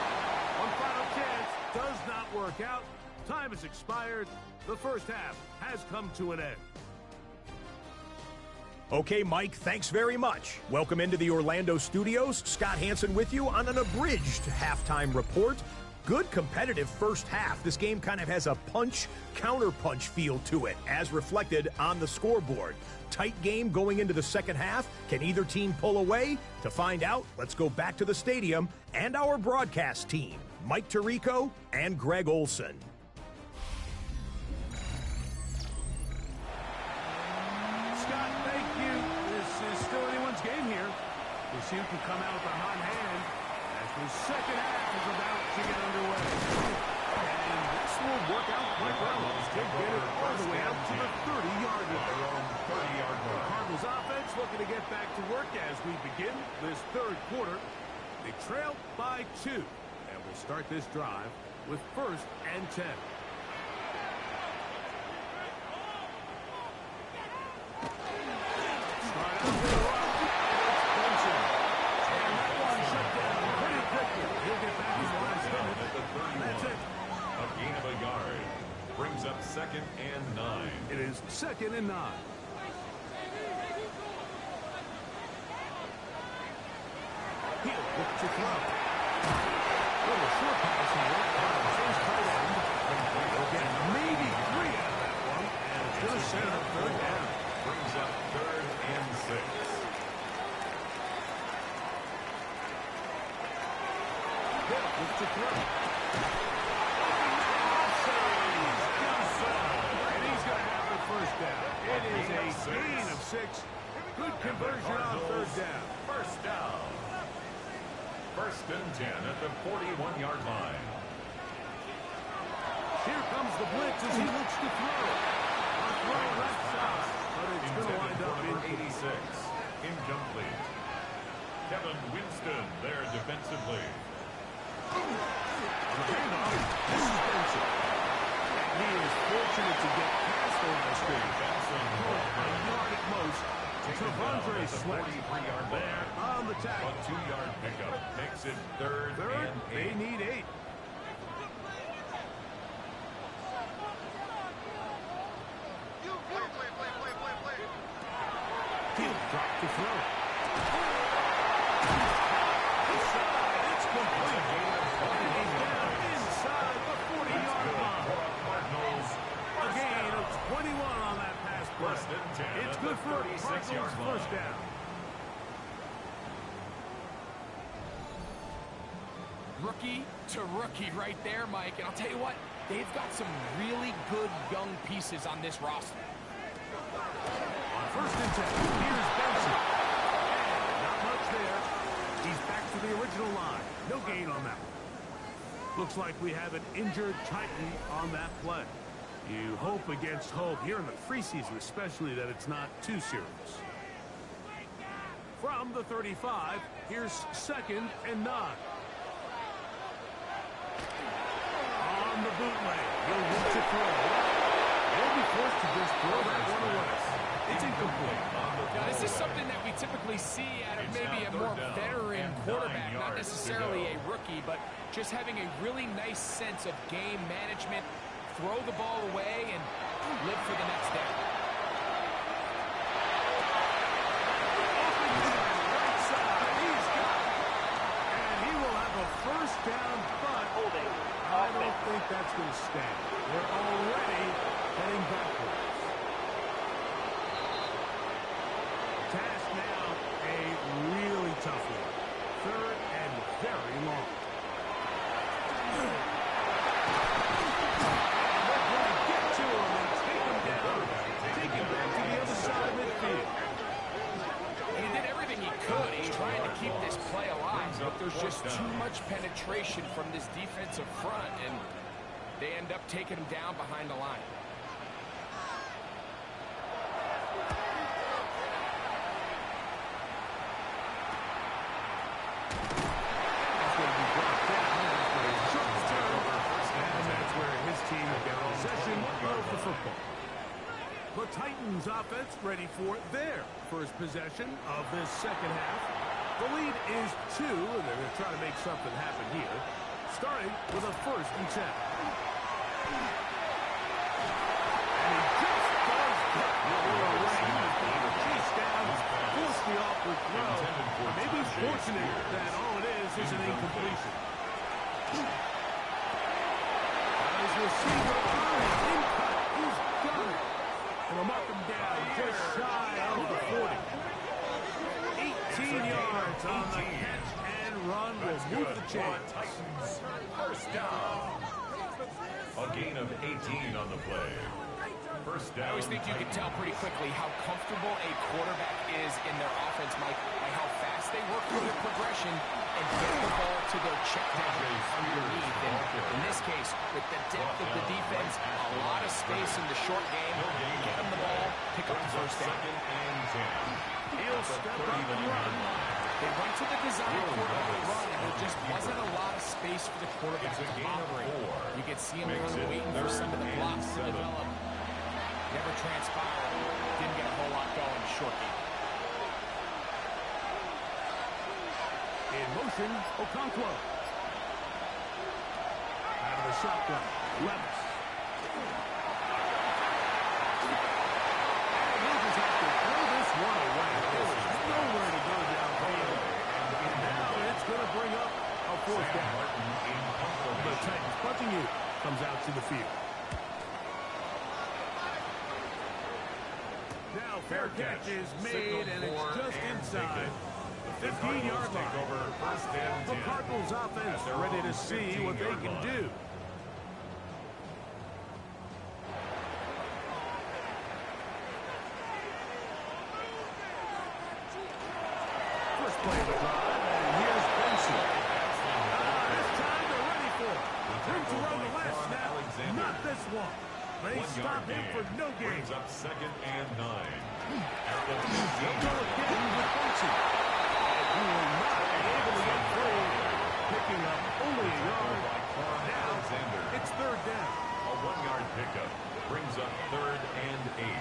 One final chance does not work out. Time has expired. The first half has come to an end. Okay, Mike, thanks very much. Welcome into the Orlando studios. Scott Hansen with you on an abridged halftime report. Good competitive first half. This game kind of has a punch-counter-punch feel to it, as reflected on the scoreboard. Tight game going into the second half. Can either team pull away? To find out, let's go back to the stadium and our broadcast team, Mike Tirico and Greg Olson. LSU can come out with a hot hand as the second half is about to get underway. And this will work out quite well as they get it all the way out to the 30-yard line. The Cardinals offense looking to get back to work as we begin this third quarter. They trail by 2, and we'll start this drive with 1st and 10. Brings up 2nd and 9. It is 2nd and 9. Hill looks to throw. Little short pass here. First tight end. We'll get maybe 3 out of that one. And it's going to set up 3rd down. Brings up 3rd and 6. Hill looks to throw. First down. It is a gain of 6. Good conversion on 3rd down. First down. 1st and 10 at the 41-yard line. Here comes the blitz as he looks to throw. A throw left side, but it's going to wind up in 86. Incomplete. Kevin Winston there defensively. On the handoff, this is Benson. He is fortunate to get past the line of scrimmage. A yard at most. Tavondre Sweat there on the tackle. A 2-yard pickup makes it 3rd and 8. They need 8. Field drop to throw. It's complete. He's down inside the 40-yard line. A gain of 21 on that pass play. It's good for Cardinals first down. Rookie to rookie right there, Mike. And I'll tell you what, they've got some really good young pieces on this roster. On 1st and 10, here's Benson. Not much there. He's back to the original line. No gain on that one. Looks like we have an injured Titan on that play. You hope against hope here in the preseason, especially that it's not too serious. From the 35, here's 2nd and 9. On the bootleg, he'll look to throw. They'll be forced to just throw that one away. It's incomplete. Now, this is something that we typically see out of maybe a more veteran quarterback, not necessarily a rookie, but just having a really nice sense of game management, throw the ball away, and live for the next down. Right side, he's got it. And he will have a first down, but I don't think that's going to stand. They're already heading backwards. Task now a really tough one. 3rd and very long. They're going to get to him and take him down. Take him back to the other side of midfield. He did everything he could. He's trying to keep this play alive, but there's just too much penetration from this defensive front, and they end up taking him down behind the line. The Titans offense ready for their first possession of this second half. The lead is 2, and they're going to try to make something happen here, starting with a 1st and 10. And he just does that. Chase down, force the awkward throw. Maybe he's fortunate that all it is an incompletion. His receiver in cut. He's got it. From up and down, just shy of the 40. 18 yards on the catch and run will move the chains. Titans first down. A gain of 18 on the play. First down. I always think you can tell pretty quickly how comfortable a quarterback is in their offense, Mike, by how fast once they work through their progression and get the ball to their check down underneath. And in this case, with the depth of the defense, a lot of space in the short game, get them the ball, pick up the first down. He'll step up and run. They went to the design quarterback run, and there just wasn't a lot of space for the quarterback to operate. You could see him waiting for some of the blocks to develop. Never transpired. Didn't get a whole lot going short game. In motion, Okonkwo. Out of the shotgun, Levis. And he'll just have to throw this one away. There's nowhere to go downfield. And now it's going to bring up a fourth down. The Titans punting unit comes out to the field. Now fair catch is made, and it's just inside the 15-yard line. The Cardinals offense ready to see what they can do. First play of the drive, and here's Benson. This time they're ready for it. Room to run the last snap, not this one. They stop him for no gain. Brings up 2nd and 9. They'll go again with Benson. He will not be able to get through, picking up only a yard. Now it's 3rd down. A 1-yard pickup brings up 3rd and 8.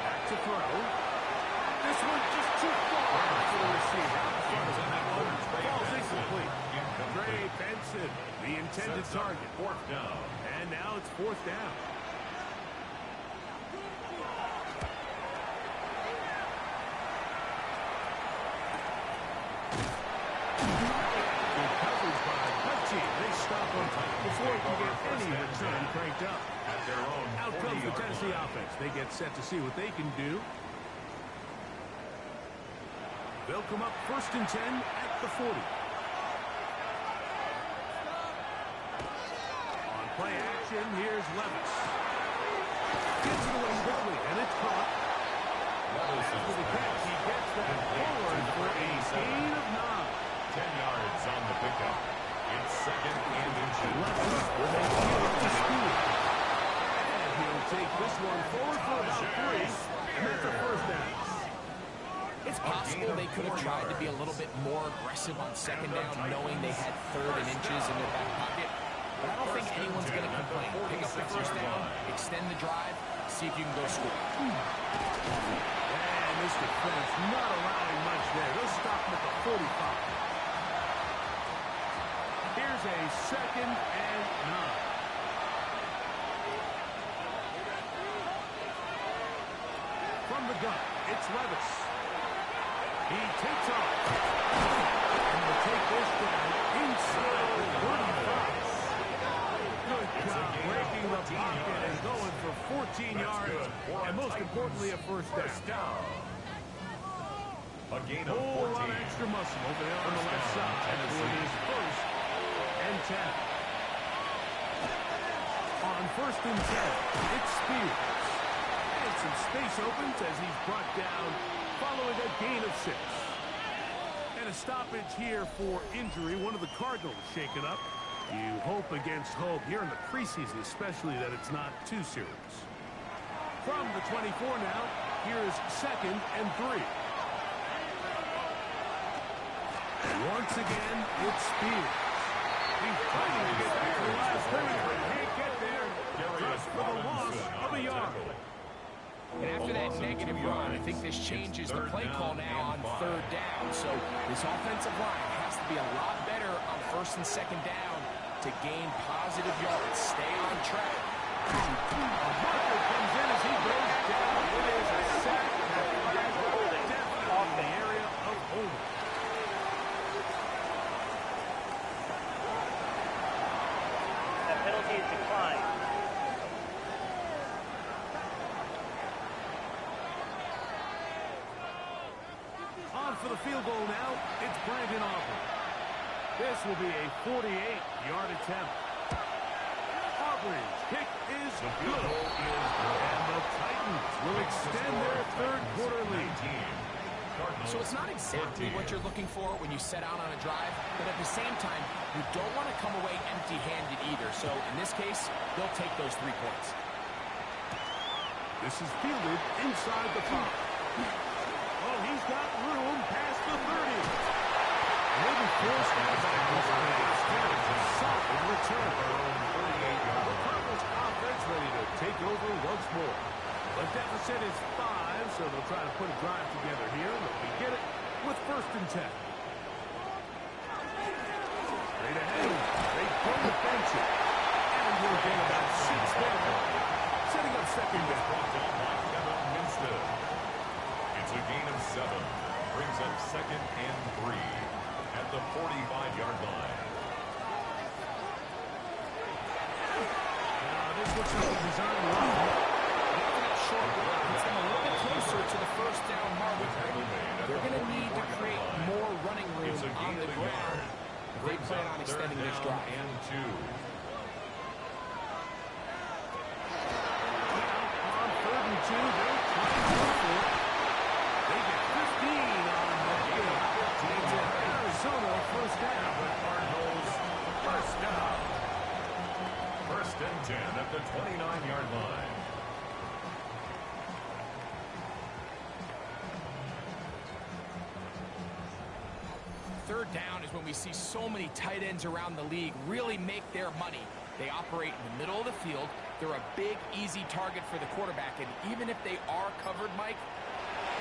Back to throw. This one just too far for the receiver. Ball's incomplete. Trey Benson, the intended target. 4th down. And now it's 4th down. Good coverage by Hutchie. They stop him before he can get any return cranked up. At their own Out comes the Tennessee offense. They get set to see what they can do. They'll come up 1st and 10 at the 40. On play action, here's Levis. Gets it away quickly, and it's caught. After the catch, he gets that forward for a gain of 9. 10 yards on the pickup. It's 2nd and inches. Levis will make it to school. And he'll take this one forward for about 3. And that's a first down. It's possible they could have tried to be a little bit more aggressive on 2nd down, knowing they had 3rd and inches in their back pocket. But I don't think anyone's going to complain. Pick up the first down, extend the drive, see if you can go score. And this defense not allowing much there. They'll stop him at the 45. Here's a 2nd and 9. From the gun, it's Levis. He takes off. And will take this down inside the 35. Good job breaking the pocket and going for 14 yards. And most importantly, a first down. A gain of Whole 14. lot of extra muscle over there on the left side. For his 1st and 10. On 1st and 10, it's Spears. And some space opens as he's brought down following a gain of 6. And a stoppage here for injury. One of the Cardinals shaken up. You hope against hope here in the preseason, especially that it's not too serious. From the 24 now, here's 2nd and 3. And once again, it's Spears. He's fighting to get back to the last period, but he can't get there. Just for the loss of a yard. And after that negative run, I think this changes the play call now on 3rd down. So this offensive line has to be a lot better on 1st and 2nd down to gain positive yards. Stay on track. A marker comes in as he goes down. It is a sack. Definitely in the area of holding. That penalty is declined. On for the field goal now, it's Brandon Aubrey. This will be a 48-yard attempt. Aubrey's kick is good. And the Titans will extend their 3rd quarter lead. So it's not exactly what you're looking for when you set out on a drive, but at the same time, you don't want to come away empty-handed either. So in this case, they'll take those 3 points. This is fielded inside the 5. Oh, he's got room past the 30. Maybe forced out by this a solid return. The Cardinals offense ready to take over once more. The deficit is 5, so they'll try to put a drive together here. They'll begin it with 1st and 10. Straight ahead. They pull the bench it. And we'll get about 6 there. Setting up 2nd down. It's a gain of 7. Brings up 2nd and 3 at the 45-yard line. Now, this looks like a design run. Short block gets them a little bit closer to the 1st down mark. They're going to need to create more running room on the ground if they plan on extending this drive. And 2. On 3rd and 2, they're trying to go for it. They get 15 on the field. It's an Arizona 1st down. The Cardinals 1st down. 1st and 10 at the 29-yard line. Third down is when we see so many tight ends around the league really make their money. They operate in the middle of the field. They're a big, easy target for the quarterback. And even if they are covered, Mike,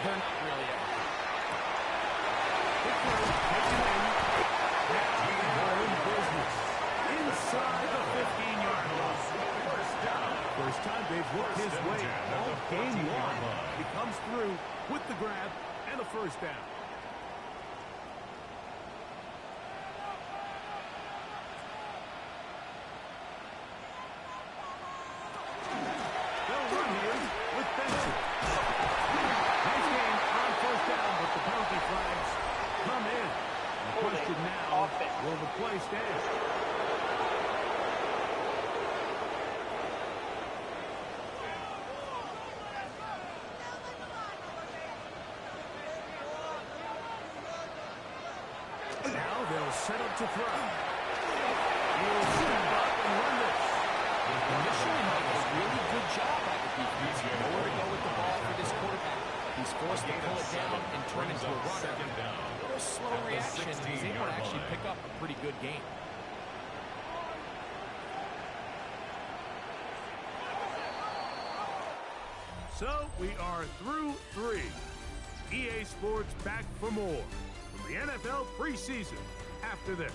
they're not really ever. Inside the 15-yard line. 1st down. First time they've worked his way all game long. He comes through with the grab and a 1st down. Will the play stand? Now they'll set up to throw. He'll step up and run this. Initially, Mike, a really good job by the defense. Nowhere to go with the ball for this quarterback. He's forced to pull it down and turn into a runner. A little slow reaction. He's able to actually pick up a pretty good game. So we are through 3. EA Sports back for more from the NFL preseason after this.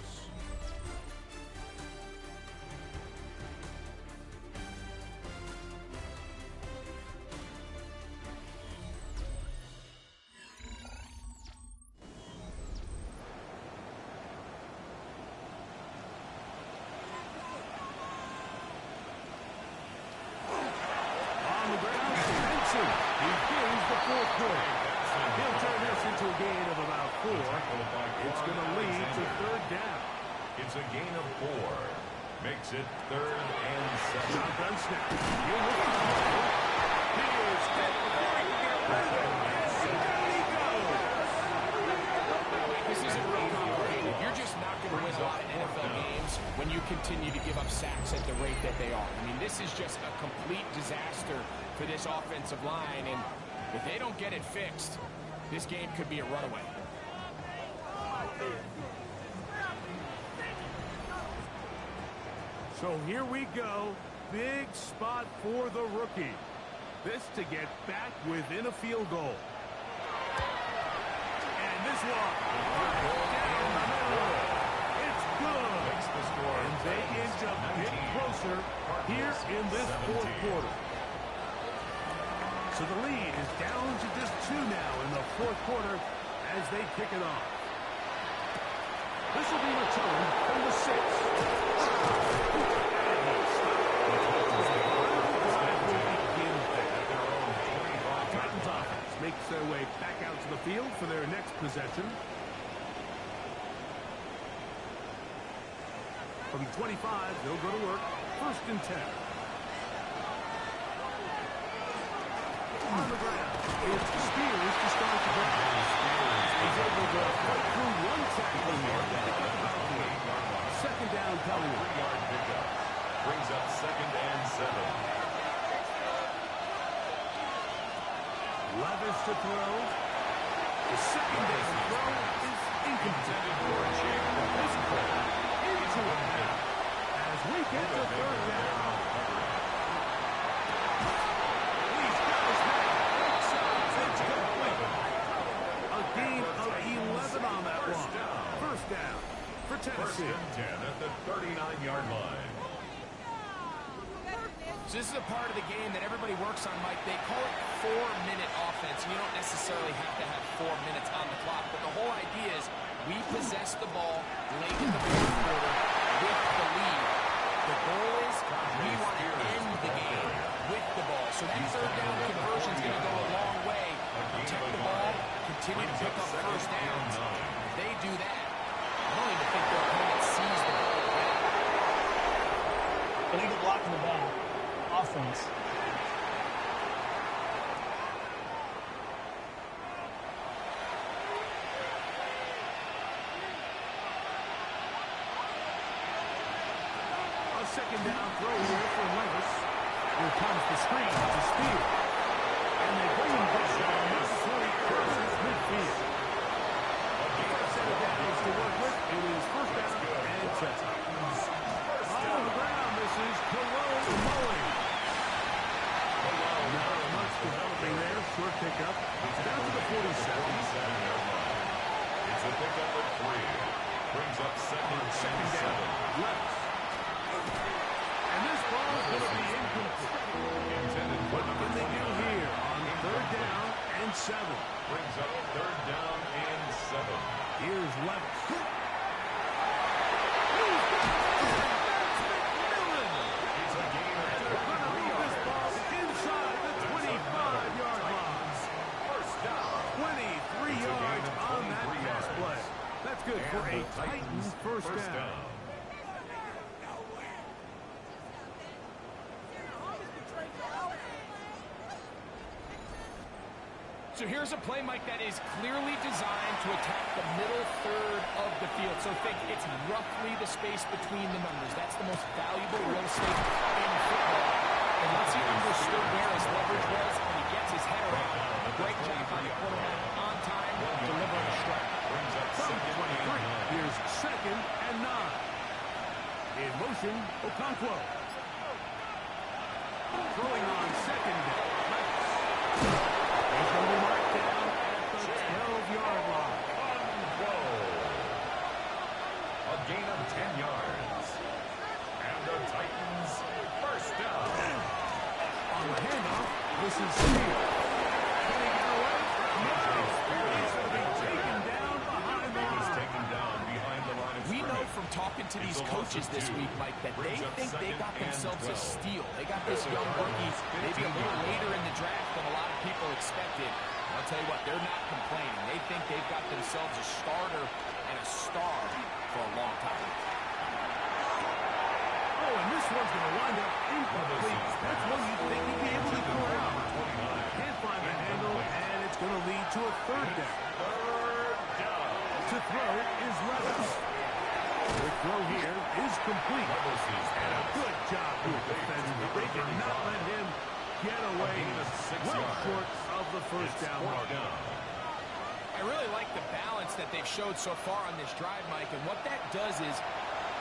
He'll turn this into a gain of about 4. It's going to lead to 3rd down. It's a gain of 4. Makes it 3rd and 7. Shotgun snap. He'll look at the Here's hit before he can get rid of it. And down he goes. This isn't real complicated. You're just not going to win a lot of NFL games when you continue to give up sacks at the rate that they are. I mean, this is just a complete disaster for this offensive line, and if they don't get it fixed, this game could be a runaway. So here we go. Big spot for the rookie. This to get back within a field goal. And this one. Down the middle. It's good. And they inch a bit closer here in this 4th quarter. So the lead is down to just 2 now in the 4th quarter as they kick it off. This will be returned from the 6. Titans offense makes their way back out to the field for their next possession. From 25, they'll go to work. 1st and 10. On the ground. is Spears to start the drive. He's able to fight through one tackling here to pick up about 3. Second down coming up. 3-yard pickup. Brings up 2nd and 7. Levis to throw. The second down throw is incomplete. For a check. This ball into a half as we get to third down. These guys have both sides. It's complete. A gain of 11 on that one. First down for First Tennessee. and 10 at the 39-yard line. So this is a part of the game that everybody works on, Mike. They call it 4-minute offense. You don't necessarily have to have 4 minutes on the clock, but the whole idea is we possess the ball late in the fourth quarter with the lead. The goal is we want to end the game with the ball. So that third down conversion is going to go a long way. Protect the ball, continue to pick up first downs. If they do that, I don't even think their opponent sees the ball again. Illegal block in the back. Offense. A second down throw here for Levis. Here comes the screen to Spears. And they bring him back down this point versus midfield. First set of downs to work with. It is first down and 10. On the ground, this is Cologne Mully. Not much developing there. Short pickup. Down to the 47. It's a pickup of 3. Brings up second down. and 7. Levis. And this ball is going to be incomplete. Intended for number What can they do 29. here on third down and 7? Brings up 3rd down and 7. Here's Levis. It's a gain of 23 This ball yards. inside the 25-yard line. First down. 23 yards on that pass play. That's good for a And the Titans first down. So here's a play, Mike, that is clearly designed to attack the middle third of the field. So think it's roughly the space between the numbers. That's the most valuable real estate in football. And once he understood where his leverage was and he gets his head around, great job by the quarterback on time, delivering a strike. Brings up From 2nd and 23, here's 2nd and 9. In motion, Okonkwo. Throwing on 2nd down. He's going to be marked down at the 12-yard line. A gain of 10 yards. And the Titans first down. On the handoff, this is Spears. Can he get away? No. He's going to be taken down behind the He's line. taken down behind the line of We know scrimmage. from talking to these coaches this week, Mike, that they think they got themselves a steal. They got this young rookie maybe a little later in the draft than a lot of people expected. I'll tell you what, they're not complaining. They think they've got themselves a starter and a star for a long time. Oh, and this one's going to wind up incomplete. That's one you'd think he'd be able to throw out. Can't find the handle, and it's going to lead to a third down. To throw is Levis. The throw here is complete. And a good job here defensively. They did not let him get away. Well short of the first down mark. I really like the balance that they've showed so far on this drive, Mike, and what that does is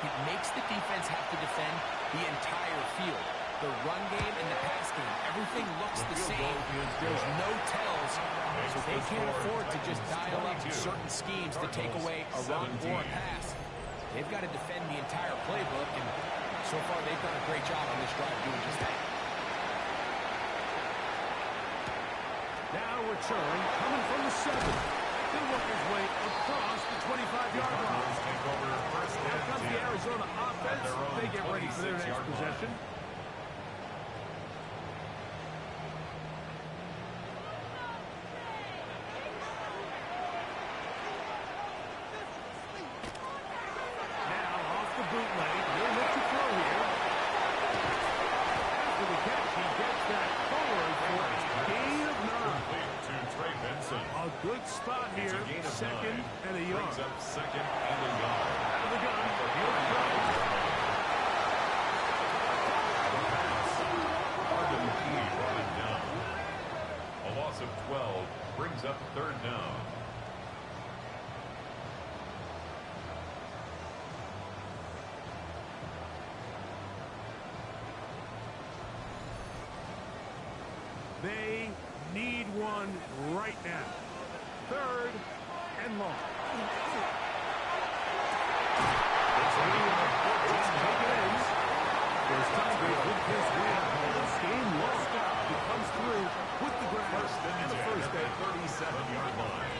it makes the defense have to defend the entire field. The run game and the pass game, everything looks the same. There's no tells, so they can't afford to just dial up certain schemes to take away a run or a pass. They've got to defend the entire playbook, and so far they've done a great job on this drive doing just that. Now return, coming from the 7. He'll work his way across the 25-yard line. Here comes the Arizona offense. They get ready for their next possession. Now off the bootleg. He'll look to throw here. After the catch, he gets that forward for a gain of 9. second and a yard. Brings up second and a yard. Out of the gun. Here it goes. Arden Key brought it down. A loss of 12 brings up third down. They need one right now. Third and long. It's take it in. There's Tigers with this win. This game lost. He comes through with the grab and the first down. 37-yard line.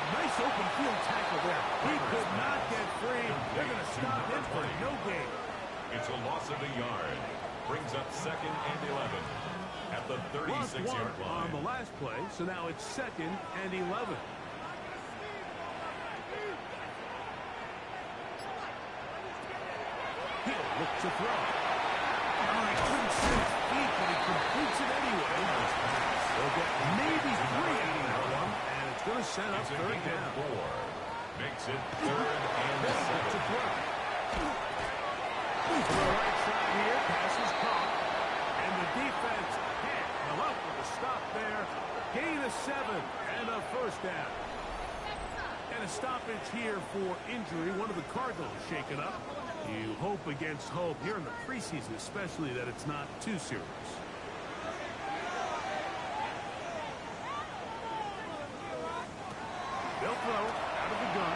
Nice open field tackle there. He could not get free. They're going to stop him for no gain. It's a loss of a yard. Brings up second and 11 at the 36-yard line. On the last play, so now it's second and 11. He'll look to throw. He couldn't see his feet, but he completes it anyway. They'll get maybe 3 out of that one. It's going to set up third down. 4. Makes it third and 7. To throw. To the right side here, pass is caught. And the defense can't come up with a stop there. Gain of 7 and a first down. And a stoppage here for injury. One of the Cardinals shaken up. You hope against hope here in the preseason, especially that it's not too serious. They'll throw out of the gun.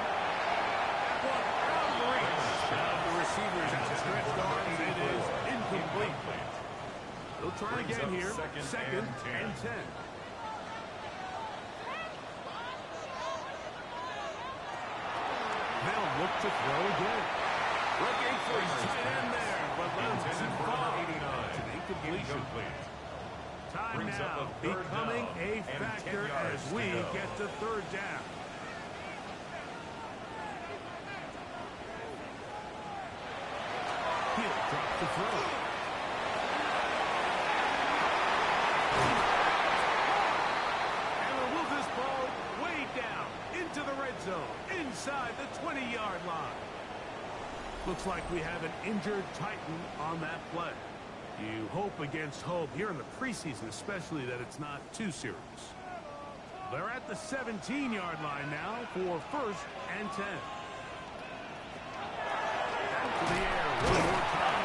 One out of reach. The receivers at the stretched arms. It is incomplete. They'll try again here. Second and 10. They'll look to throw again. Looking for his tight end there, but let him fall. It's an incompletion. Time now becoming a factor as we get to third down. He'll drop the throw. And we'll move this ball way down into the red zone, inside the 20-yard line. Looks like we have an injured Titan on that play. You hope against hope here in the preseason, especially that it's not too serious. They're at the 17-yard line now for first and 10. Out to the air one more time.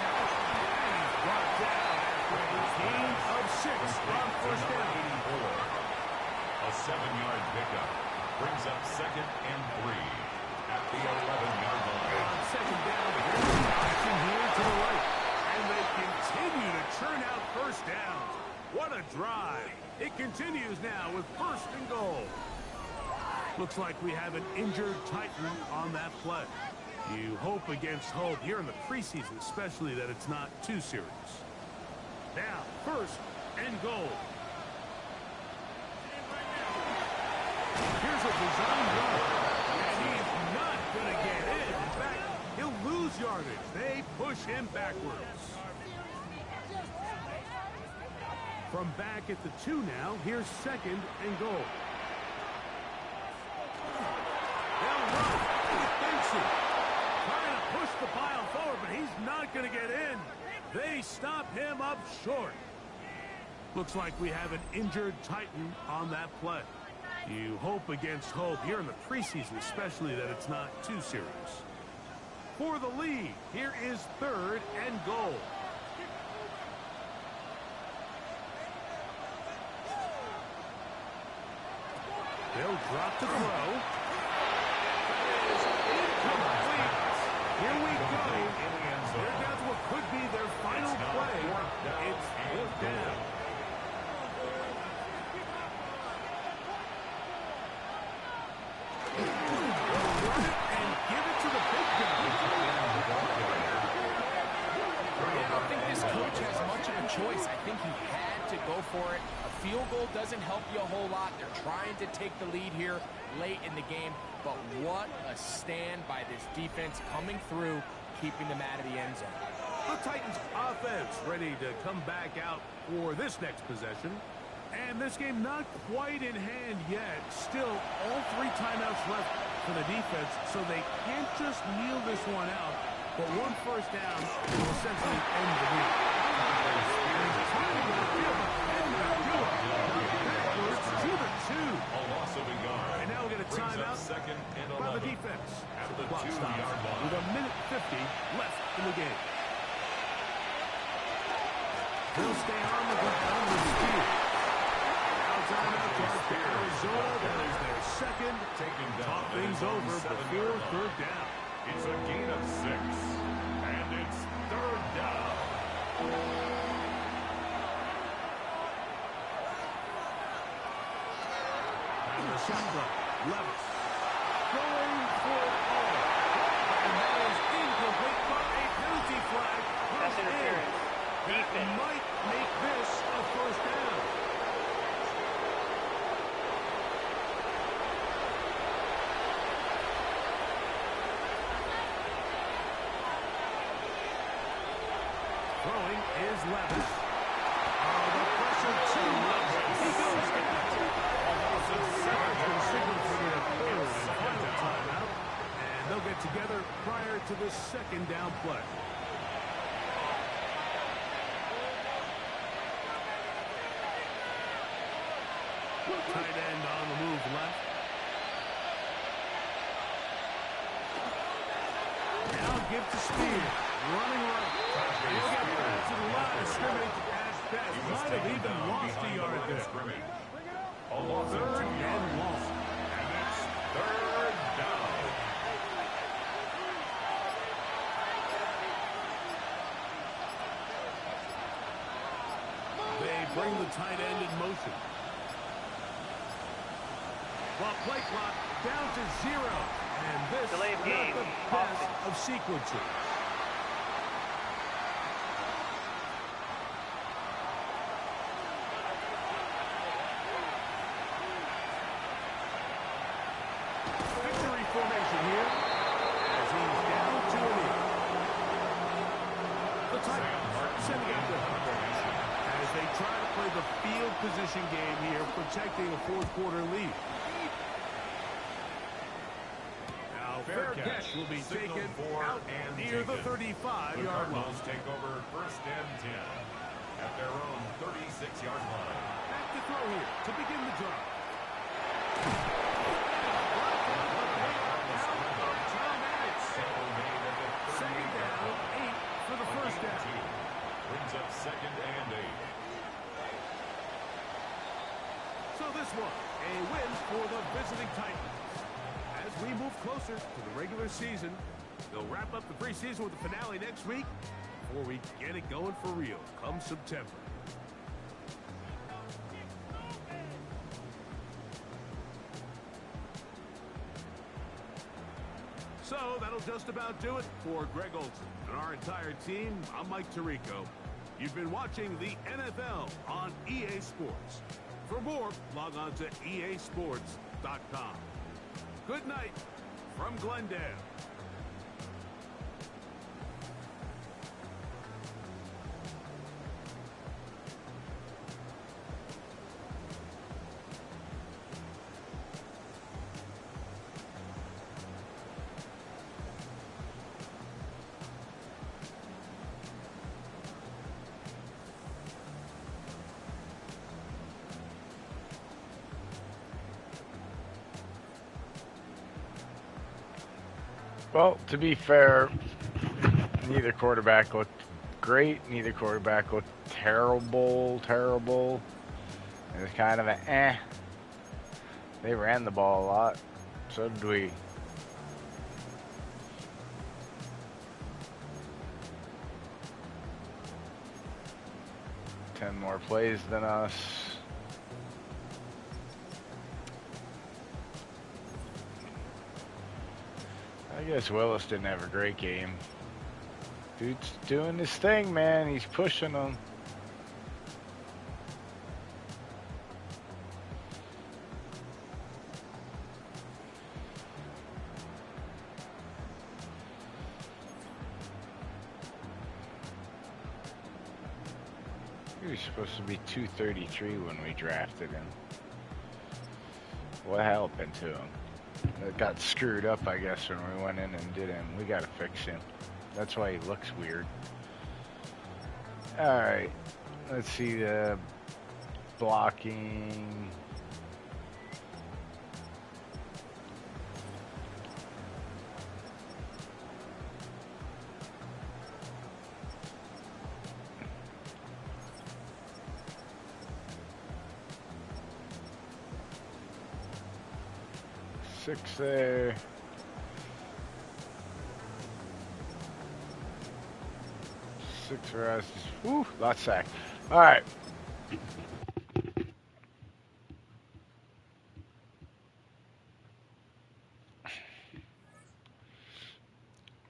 And he's brought down after a gain of 6 on first down. A 7-yard pickup brings up second and 3 at the 11-yard line. On second down, there's an option here to the right. And they continue to churn out first downs. What a drive. It continues now with first and goal. Looks like we have an injured Titan on that play. You hope against hope here in the preseason, especially that it's not too serious. Now, first and goal. Here's a design run. And he's not going to get in. In fact, he'll lose yardage. They push him backwards. From back at the 2 now, here's second and goal. They'll run. Benson trying to push the pile forward, but he's not going to get in. They stop him up short. Looks like we have an injured Titan on that play. You hope against hope here in the preseason, especially that it's not too serious. For the lead, here is third and goal. They'll drop the throw. That is incomplete. Here we go. They're down to what could be their final play. It's fourth down. And give it to the big guy. I don't think this coach has much of a choice. I think he had to go for it. A field goal doesn't help you a whole lot. They're trying to take the lead here. late in the game, but what a stand by this defense coming through, keeping them out of the end zone. The Titans offense ready to come back out for this next possession. And this game not quite in hand yet. Still, all 3 timeouts left for the defense, so they can't just kneel this one out. But 1 first down will essentially end the game. Backwards to the 2. A loss of a yard. And now we'll get a timeout Second and by the 11. defense. At the Clock 2-yard stops line. with 1:50 left in the game. He'll stay on the ground with speed. Now timeout charge to Arizona. That is their second. Taken down. Talk things over before 3rd down. It's a gain of 6. And it's 3rd down. And the shotgun. Levis. Going for it all. And that is incomplete, but a penalty flag. Pass interference. That Defense. might make this a first down. Throwing is Levis. Oh, the pressure to Levis. He goes down. Signal for their 3rd and final timeout. And they'll get together prior to the 2nd down play. Tight end on the move left. Now give to Spear. Running right. He'll get back to the line of scrimmage as best. Might have even lost a yard there. A loss of 2 3rd and yards. long. And it's 3rd down. They bring the tight end in motion. Well, play clock down to 0. And this Delay of game. not the best of sequences. Victory formation here as he's down to a knee. The Titans sending out the as they try to play the field position game here, protecting a 4th-quarter lead. Now, fair catch will be Signal taken for out and near the taken. 35-yard The line. Cardinals take over 1st and 10 at their own 36-yard line. Back to throw here to begin the drive. Sample made at the 38-yard Second down, line. 8 for the first down. Brings up 2nd and 8. So this one, a win for the visiting Titans. As we move closer to the regular season, they'll wrap up the preseason with the finale next week before we get it going for real come September. So that'll just about do it for Greg Olson and our entire team. I'm Mike Tirico. You've been watching the NFL on EA Sports. For more, log on to easports.com. Good night from Glendale. Well, to be fair, neither quarterback looked great. Neither quarterback looked terrible. It was kind of an eh. They ran the ball a lot. So did we. Ten more plays than us. I guess Willis didn't have a great game. Dude's doing his thing, man. He's pushing them. He was supposed to be 233 when we drafted him. What happened to him? It got screwed up, I guess, when we went in and did him. We gotta fix him. That's why he looks weird. Alright. Let's see the blocking. Six there. Six for us. Woo, lot sacked. All right.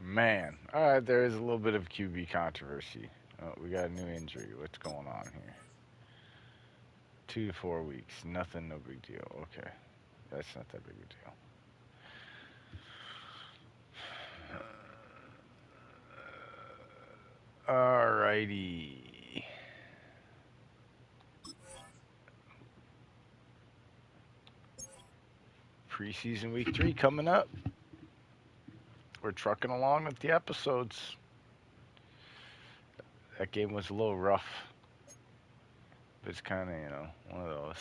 Man. All right, there is a little bit of QB controversy. Oh, we got a new injury. What's going on here? 2 to 4 weeks. Nothing, no big deal. Okay. That's not that big a deal. Alrighty. Preseason week 3 coming up. We're trucking along with the episodes. That game was a little rough. But it's kind of, one of those.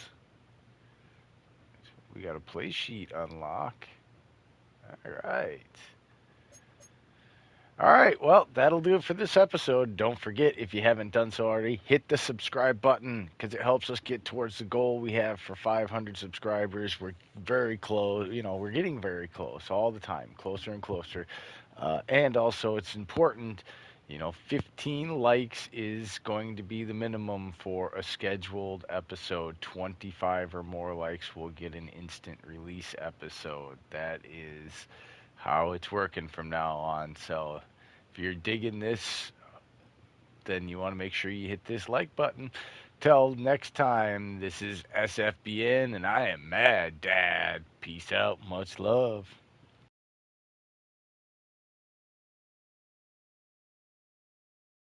We got a play sheet unlock. Alright. Alright, well, that'll do it for this episode. Don't forget, if you haven't done so already, hit the subscribe button because it helps us get towards the goal we have for 500 subscribers. We're very close. We're getting very close all the time, closer and closer. And also, it's important, 15 likes is going to be the minimum for a scheduled episode. 25 or more likes will get an instant release episode. That is how it's working from now on. So if you're digging this, then you want to make sure you hit this like button. Till next time, this is SFBN, and I am Mad Dad. Peace out. Much love.